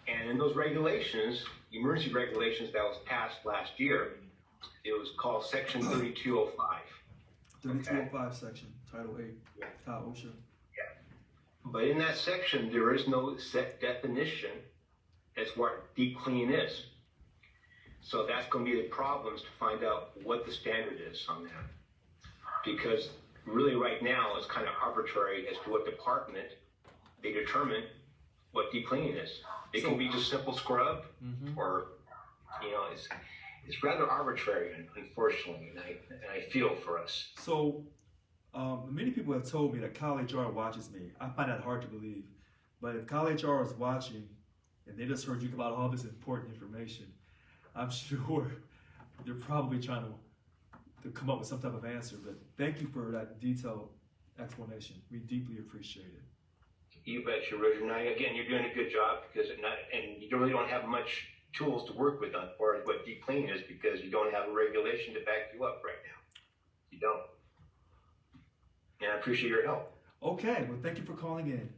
And in those regulations, emergency regulations that was passed last year, it was called Section 3205. 3205 section, Title 8, Cal OSHA. But in that section, there is no set definition as what deep clean is. So that's going to be the problems to find out what the standard is on that. Because really right now, it's kind of arbitrary as to what department they determine what deep cleaning is. It can be just simple scrub, or, it's rather arbitrary, unfortunately, and I feel for us. So, many people have told me that Cal HR watches me. I find that hard to believe. But if Cal HR is watching, and they just heard you about all this important information, I'm sure they're probably trying to come up with some type of answer. But thank you for that detailed explanation. We deeply appreciate it. You bet you, Richard. Now, again, you're doing a good job and you really don't have much tools to work with on as far as what deep cleaning is because you don't have a regulation to back you up right now. You don't. And I appreciate your help. Okay, well, thank you for calling in.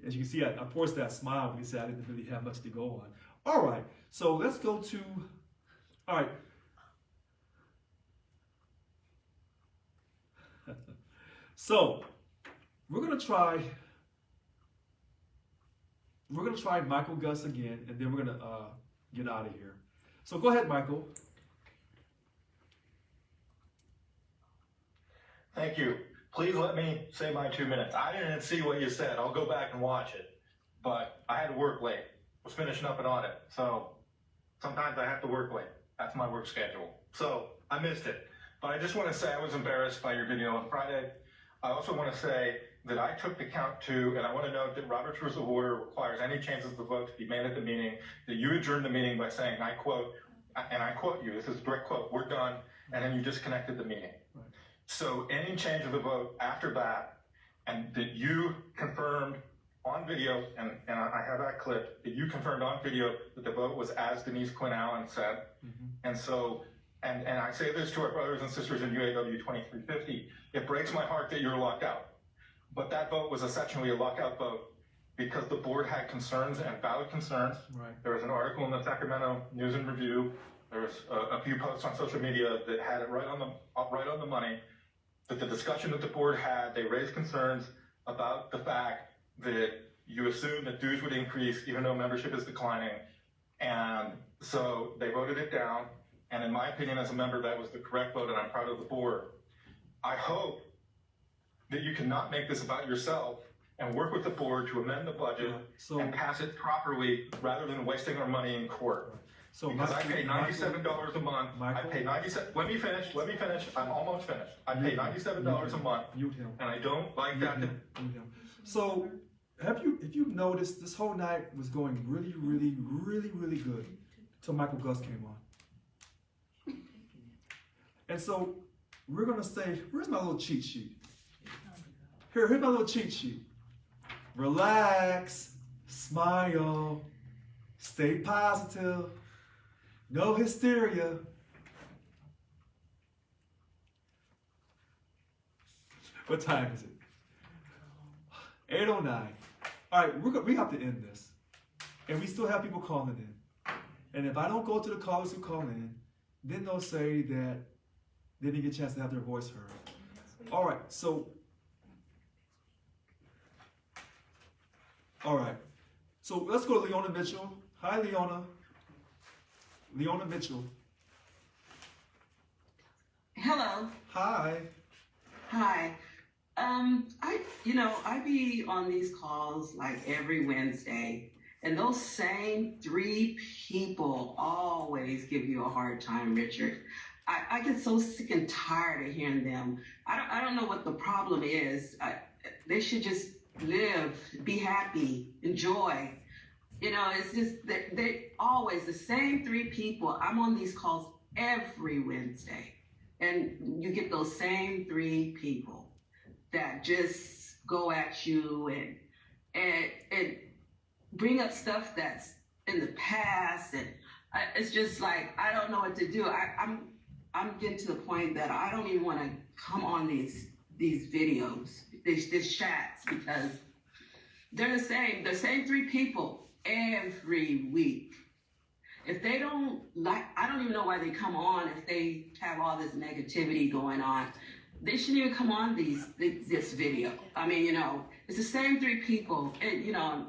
As you can see, I forced that smile when you said I didn't really have much to go on. All right, so let's go to, all right. So, we're gonna try Michael Gus again, and then we're gonna get out of here. So go ahead, Michael. Thank you. Please let me say my 2 minutes. I didn't see what you said. I'll go back and watch it. But I had to work late. Was finishing up an audit. So sometimes I have to work late. That's my work schedule. So I missed it. But I just want to say I was embarrassed by your video on Friday. I also want to say that I took the count to, and I want to note that Robert's Rules of Order requires any changes of the vote to be made at the meeting, that you adjourned the meeting by saying, I quote, and I quote you, this is a direct quote, we're done, and then you disconnected the meeting. Right. So any change of the vote after that, and that you confirmed on video, and I have that clip, that you confirmed on video that the vote was as Denise Quinn Allen said. And so, and I say this to our brothers and sisters in UAW 2350, it breaks my heart that you're locked out. But that vote was essentially a lockout vote because the board had concerns and valid concerns. Right. There was an article in the Sacramento News and Review. There was a few posts on social media that had it right on the money. That the discussion that the board had, they raised concerns about the fact that you assume that dues would increase even though membership is declining. And so they voted it down. And in my opinion, as a member, that was the correct vote, and I'm proud of the board. I hope that you cannot make this about yourself and work with the board to amend the budget and pass it properly rather than wasting our money in court. So because I pay $97 a month. Michael? I pay let me finish. I'm almost finished. I pay $97 a month, and I don't like that. So, if you've noticed, this whole night was going really, really, really, really good till Michael Gus came on. And so, we're gonna say, where's my little cheat sheet? Here's my little cheat sheet. Relax, smile, stay positive, no hysteria. What time is it? 8:09. All right, we have to end this. And we still have people calling in. And if I don't go to the callers who call in, then they'll say that they didn't get a chance to have their voice heard. All right, so let's go to Leona Mitchell. Hi, Leona. Leona Mitchell. Hello. Hi. Hi. I be on these calls like every Wednesday, and those same three people always give you a hard time, Richard. I get so sick and tired of hearing them. I don't know what the problem is. They should just live, be happy, enjoy. It's just they always the same three people. I'm on these calls every Wednesday, and you get those same three people that just go at you and bring up stuff that's in the past, and it's just like I don't know what to do. I'm getting to the point that I don't even want to come on these videos, these chats, because they're the same three people every week. If they don't like, I don't even know why they come on if they have all this negativity going on. They shouldn't even come on this video. I mean, you know, it's the same three people, and you know,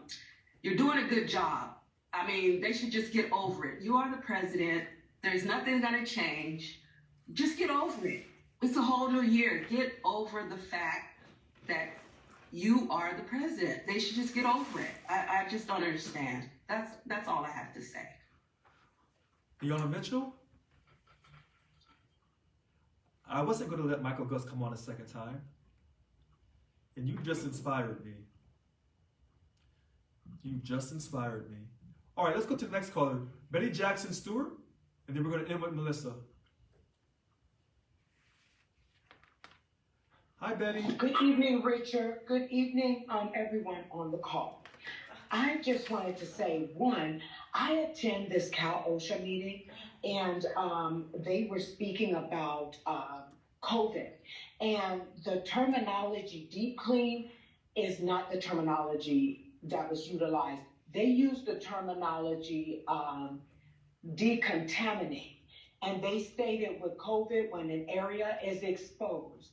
you're doing a good job. I mean, they should just get over it. You are the president. There's nothing gonna change. Just get over it. It's a whole new year. Get over the fact that you are the president. They should just get over it. I just don't understand. That's all I have to say. Fiona Mitchell? I wasn't going to let Michael Gus come on a second time. And you just inspired me. You just inspired me. All right, let's go to the next caller. Betty Jackson Stewart. And then we're going to end with Melissa. Hi, Betty. Good evening, Richard. Good evening, everyone on the call. I just wanted to say, one, I attend this Cal OSHA meeting, and they were speaking about COVID. And the terminology deep clean is not the terminology that was utilized. They used the terminology decontaminate. And they stated with COVID, when an area is exposed,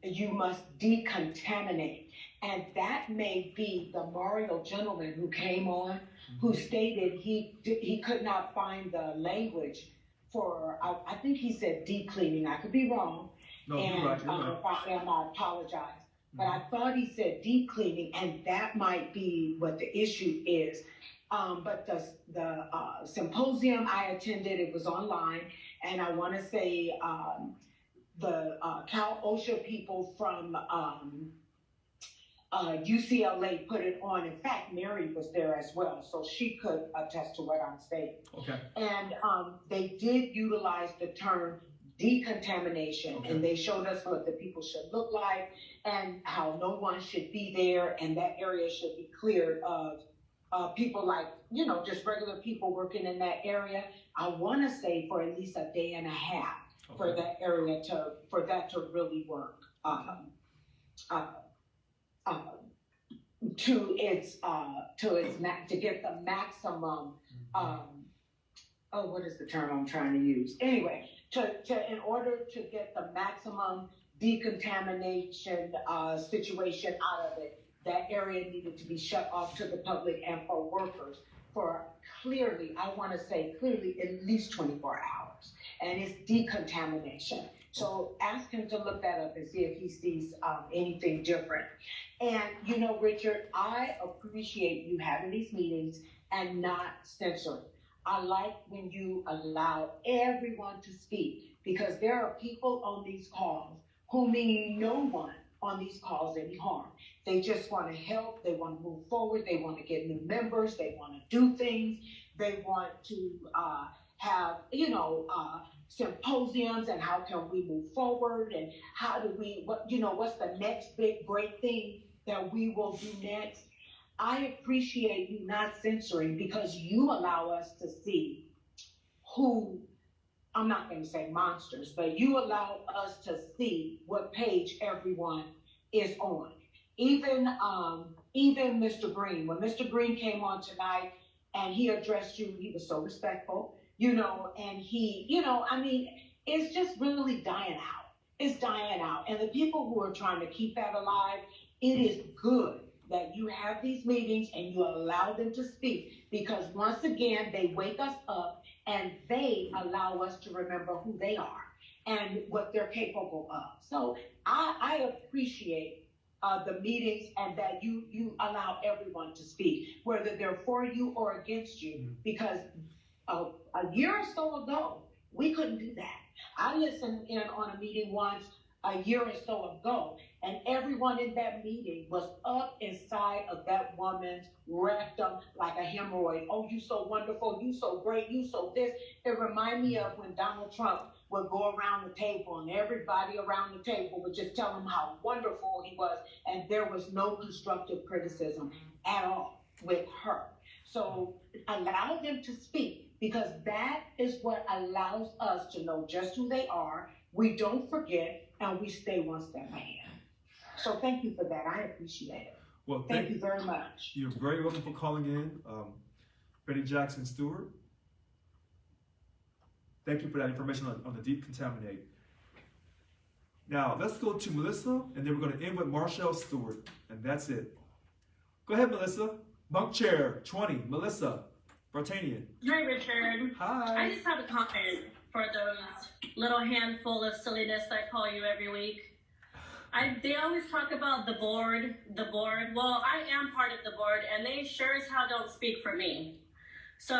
you must decontaminate. And that may be the Mario gentleman who came on, who stated he could not find the language for, I think he said deep cleaning. I could be wrong. No, and you're right, you're right. if I am, I apologize. But I thought he said deep cleaning, and that might be what the issue is. But the symposium I attended, it was online, and I want to say the Cal OSHA people from UCLA put it on. In fact, Mary was there as well, so she could attest to what I'm saying. Okay. And they did utilize the term decontamination, and they showed us what the people should look like and how no one should be there, and that area should be cleared of people like, you know, just regular people working in that area. I want to say for at least a day and a half for that area for that to really work to get the maximum what is the term I'm trying to use? Anyway, in order to get the maximum decontamination situation out of it, that area needed to be shut off to the public and for workers for clearly, I want to say clearly, at least 24 hours. And it's decontamination. So ask him to look that up and see if he sees anything different. And, you know, Richard, I appreciate you having these meetings and not censoring. I like when you allow everyone to speak, because there are people on these calls who mean no one on these calls any harm. They just want to help. They want to move forward. They want to get new members. They want to do things. They want to have, you know, symposiums and how can we move forward and how do we, what's the next big great thing that we will do next. I appreciate you not censoring, because you allow us to see who, I'm not going to say monsters, but you allow us to see what page everyone is on. Even Mr. Green, when Mr. Green came on tonight and he addressed you, he was so respectful, you know, and he, you know, I mean, it's just really dying out. It's dying out. And the people who are trying to keep that alive, it is good that you have these meetings and you allow them to speak, because once again, they wake us up and they allow us to remember who they are and what they're capable of. So I appreciate the meetings and that you allow everyone to speak, whether they're for you or against you, because a year or so ago, we couldn't do that. I listened in on a meeting once a year or so ago, and everyone in that meeting was up inside of that woman's rectum like a hemorrhoid. Oh, you so wonderful, you so great, you so this. It reminded me of when Donald Trump would go around the table and everybody around the table would just tell him how wonderful he was, and there was no constructive criticism at all with her. So allow them to speak, because that is what allows us to know just who they are. We don't forget, and we stay one step ahead. So thank you for that. I appreciate it. Well, thank you very much. You're very welcome for calling in, Betty Jackson Stewart. Thank you for that information on the decontaminate. Now, let's go to Melissa, and then we're going to end with Marshall Stewart, and that's it. Go ahead, Melissa. Bunk chair 20, Melissa Bartanian. Hi, Richard. Hi. I just have a comment for those little handful of silliness I call you every week. They always talk about the board. Well, I am part of the board, and they sure as hell don't speak for me. So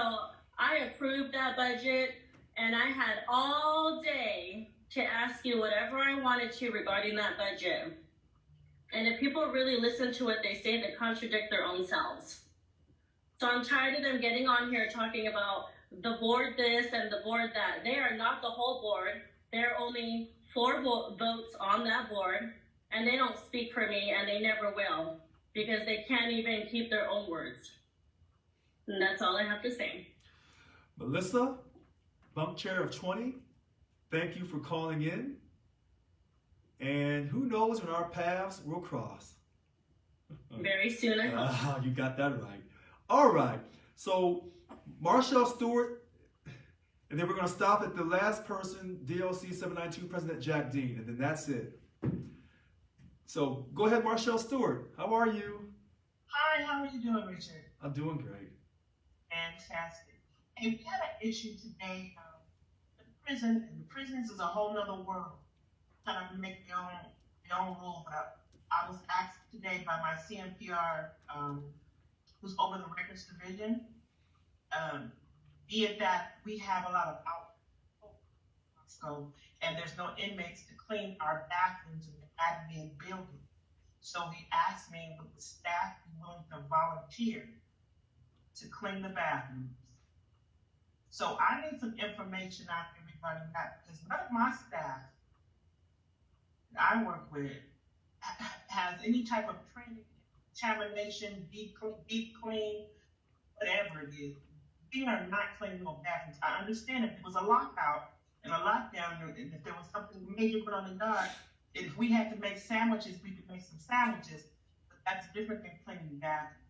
I approved that budget, and I had all day to ask you whatever I wanted to regarding that budget. And if people really listen to what they say, they contradict their own selves. So I'm tired of them getting on here talking about the board this and the board that. They are not the whole board. There are only 4 votes on that board, and they don't speak for me, and they never will, because they can't even keep their own words. And that's all I have to say. Melissa, bunk chair of 20, thank you for calling in. And who knows when our paths will cross. Very soon, I hope. You got that right. All right. So, Marshall Stewart, and then we're going to stop at the last person, DLC 792 President Jack Dean, and then that's it. So, go ahead, Marshall Stewart. How are you? Hi, how are you doing, Richard? I'm doing great. Fantastic. Hey, we had an issue today with the prison, and the prisons is a whole nother world. Kind of make their own rule, but I was asked today by my CMPR, who's over the records division, be it that we have a lot of and there's no inmates to clean our bathrooms in the admin building. So he asked me, would the staff be willing to volunteer to clean the bathrooms? So I need some information out there regarding that, because none of my staff I work with has any type of training, contamination, deep clean, whatever it is. We are not cleaning no bathrooms. I understand if it was a lockout and a lockdown, and if there was something major put on the guard, if we had to make sandwiches, we could make some sandwiches, but that's different than cleaning bathrooms.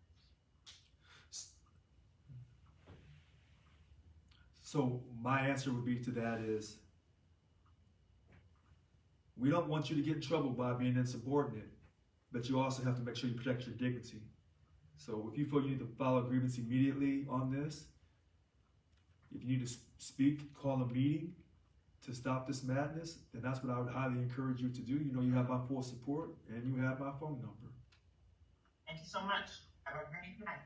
So my answer would be to that is, we don't want you to get in trouble by being insubordinate, but you also have to make sure you protect your dignity. So if you feel you need to file a grievance immediately on this, if you need to speak, call a meeting to stop this madness, then that's what I would highly encourage you to do. You know you have my full support, and you have my phone number. Thank you so much. Have a great night.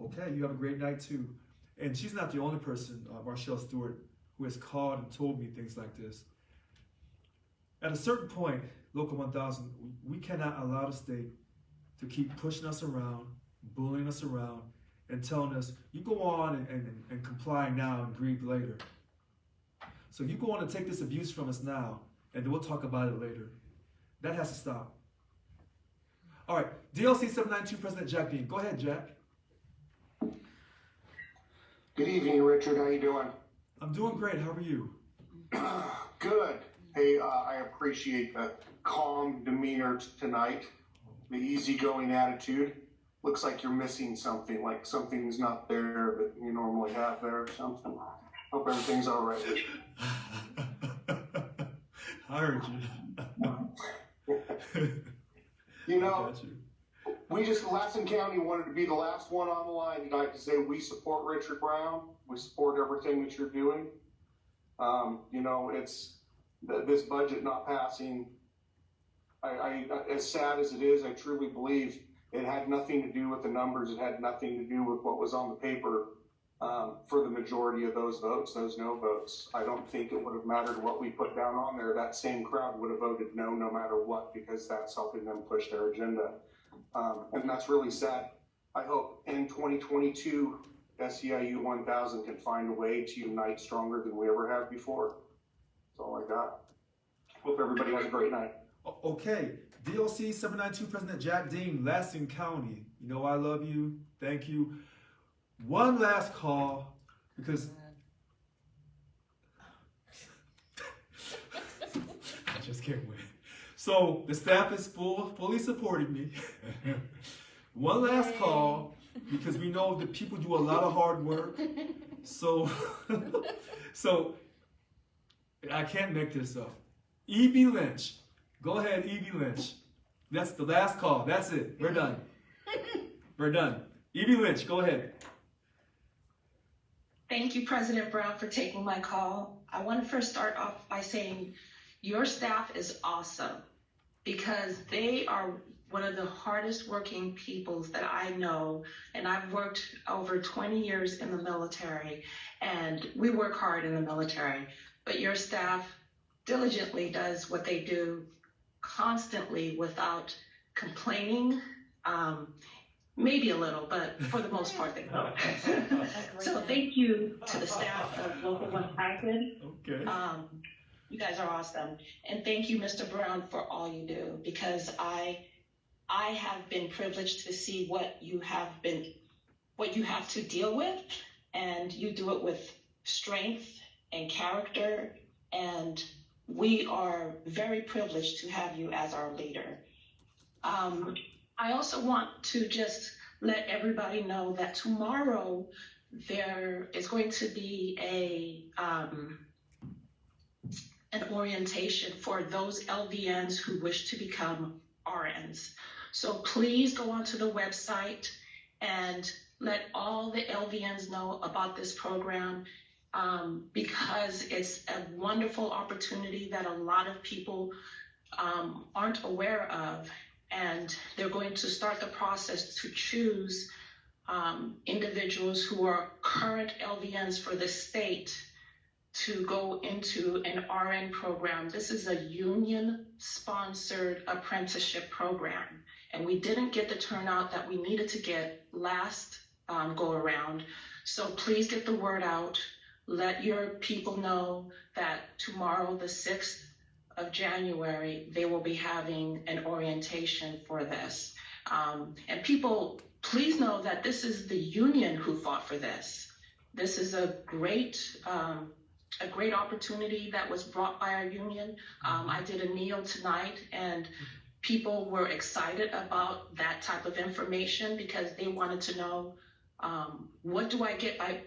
Okay, you have a great night too. And she's not the only person, Marshall Stewart, who has called and told me things like this. At a certain point, Local 1000, we cannot allow the state to keep pushing us around, bullying us around, and telling us, you go on and comply now and grieve later. So you go on and take this abuse from us now, and then we'll talk about it later. That has to stop. All right, DLC 792 President Jack Dean. Go ahead, Jack. Good evening, Richard. How you doing? I'm doing great. How are you? Good. Hey, I appreciate the calm demeanor tonight, the easygoing attitude. Looks like you're missing something, like something's not there that you normally have there or something. Hope everything's all right with you. I heard you. You know, we just, Lassen County wanted to be the last one on the line tonight to say we support Richard Brown. We support everything that you're doing. You know, it's this budget not passing. I as sad as it is, I truly believe it had nothing to do with the numbers. It had nothing to do with what was on the paper for the majority of those votes, those no votes. I don't think it would have mattered what we put down on there. That same crowd would have voted no matter what, because that's helping them push their agenda. And that's really sad. I hope in 2022, SEIU 1000 can find a way to unite stronger than we ever have before. That's all I got. Hope everybody has a great night. Okay, DLC 792 President Jack Dean, Lassen County. You know I love you. Thank you. one last call because I just can't win. So the staff is fully supporting me. One last call because we know that people do a lot of hard work. So, so I can't make this up. E.B. Lynch. Go ahead, E.B. Lynch. That's the last call. That's it. We're done. We're done. E.B. Lynch, go ahead. Thank you, President Brown, for taking my call. I want to first start off by saying your staff is awesome because they are one of the hardest working peoples that I know, and I've worked over 20 years in the military, and we work hard in the military, but your staff diligently does what they do constantly without complaining. Maybe a little, but for the most part, they don't. So thank you to the staff of Local Untitled. Okay. You guys are awesome. And thank you, Mr. Brown, for all you do, because I have been privileged to see what you have to deal with, and you do it with strength and character, and we are very privileged to have you as our leader. I also want to just let everybody know that tomorrow there is going to be an orientation for those LVNs who wish to become RNs. So please go onto the website and let all the LVNs know about this program because it's a wonderful opportunity that a lot of people aren't aware of. And they're going to start the process to choose individuals who are current LVNs for the state to go into an RN program. This is a union-sponsored apprenticeship program, and we didn't get the turnout that we needed to get last go around. So please get the word out. Let your people know that tomorrow, the 6th of January, they will be having an orientation for this. And people, please know that this is the union who fought for this. This is a great opportunity that was brought by our union. I did a meal tonight, and people were excited about that type of information because they wanted to know, what do I get by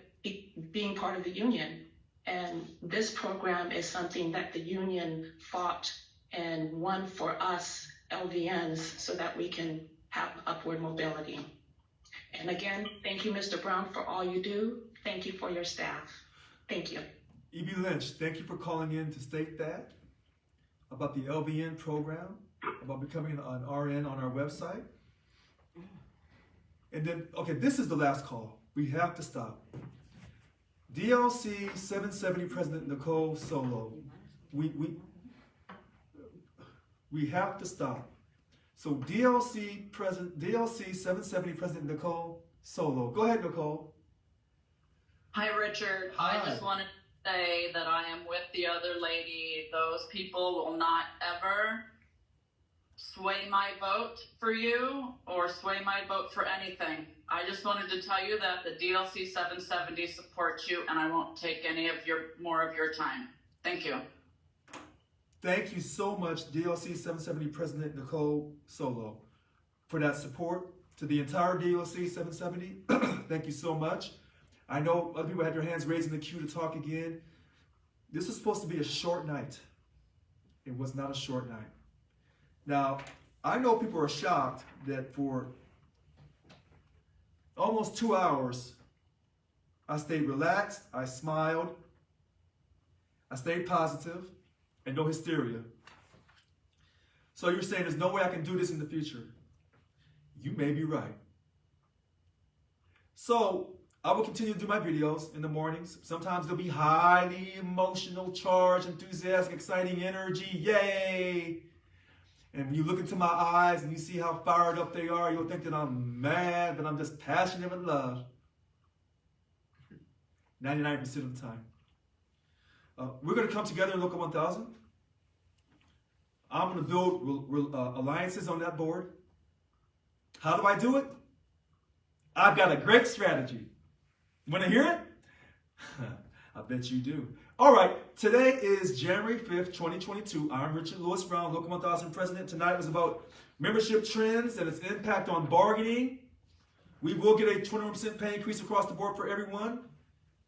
being part of the union? And this program is something that the union fought and won for us LVNs so that we can have upward mobility. And again, thank you, Mr. Brown, for all you do. Thank you for your staff. Thank you. E.B. Lynch, thank you for calling in to state that about the LVN program, about becoming an RN on our website. And then, okay, this is the last call. We have to stop. DLC 770 President Nicole Solo. We have to stop. So DLC 770 President Nicole Solo. Go ahead, Nicole. Hi, Richard. Hi. I just wanted to say that I am with the other lady. Those people will not ever sway my vote for you or sway my vote for anything. I just wanted to tell you that the DLC 770 supports you, and I won't take any of more of your time. Thank you. Thank you so much, DLC 770 President Nicole Solo, for that support to the entire DLC 770. Thank you so much. I know other people had their hands raised in the queue to talk again. This was supposed to be a short night. It was not a short night. Now, I know people are shocked that for almost 2 hours, I stayed relaxed, I smiled, I stayed positive, and no hysteria. So you're saying there's no way I can do this in the future. You may be right. So I will continue to do my videos in the mornings. Sometimes they'll be highly emotional, charged, enthusiastic, exciting energy, yay! And when you look into my eyes and you see how fired up they are, you'll think that I'm mad, but I'm just passionate with love. 99% of the time. We're going to come together in Local 1000. I'm going to build alliances on that board. How do I do it? I've got a great strategy. Want to hear it? I bet you do. All right, today is January 5th, 2022. I'm Richard Lewis Brown, Local 1000 President. Tonight was about membership trends and its impact on bargaining. We will get a 21% pay increase across the board for everyone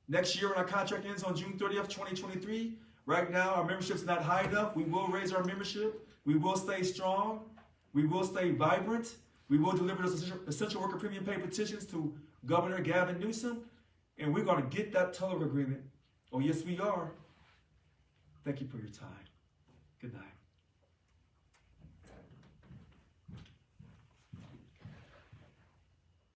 next year when our contract ends on June 30th, 2023. Right now, our membership's not high enough. We will raise our membership. We will stay strong. We will stay vibrant. We will deliver those essential worker premium pay petitions to Governor Gavin Newsom. And we're going to get that Telework agreement. Oh, yes, we are. Thank you for your time. Good night.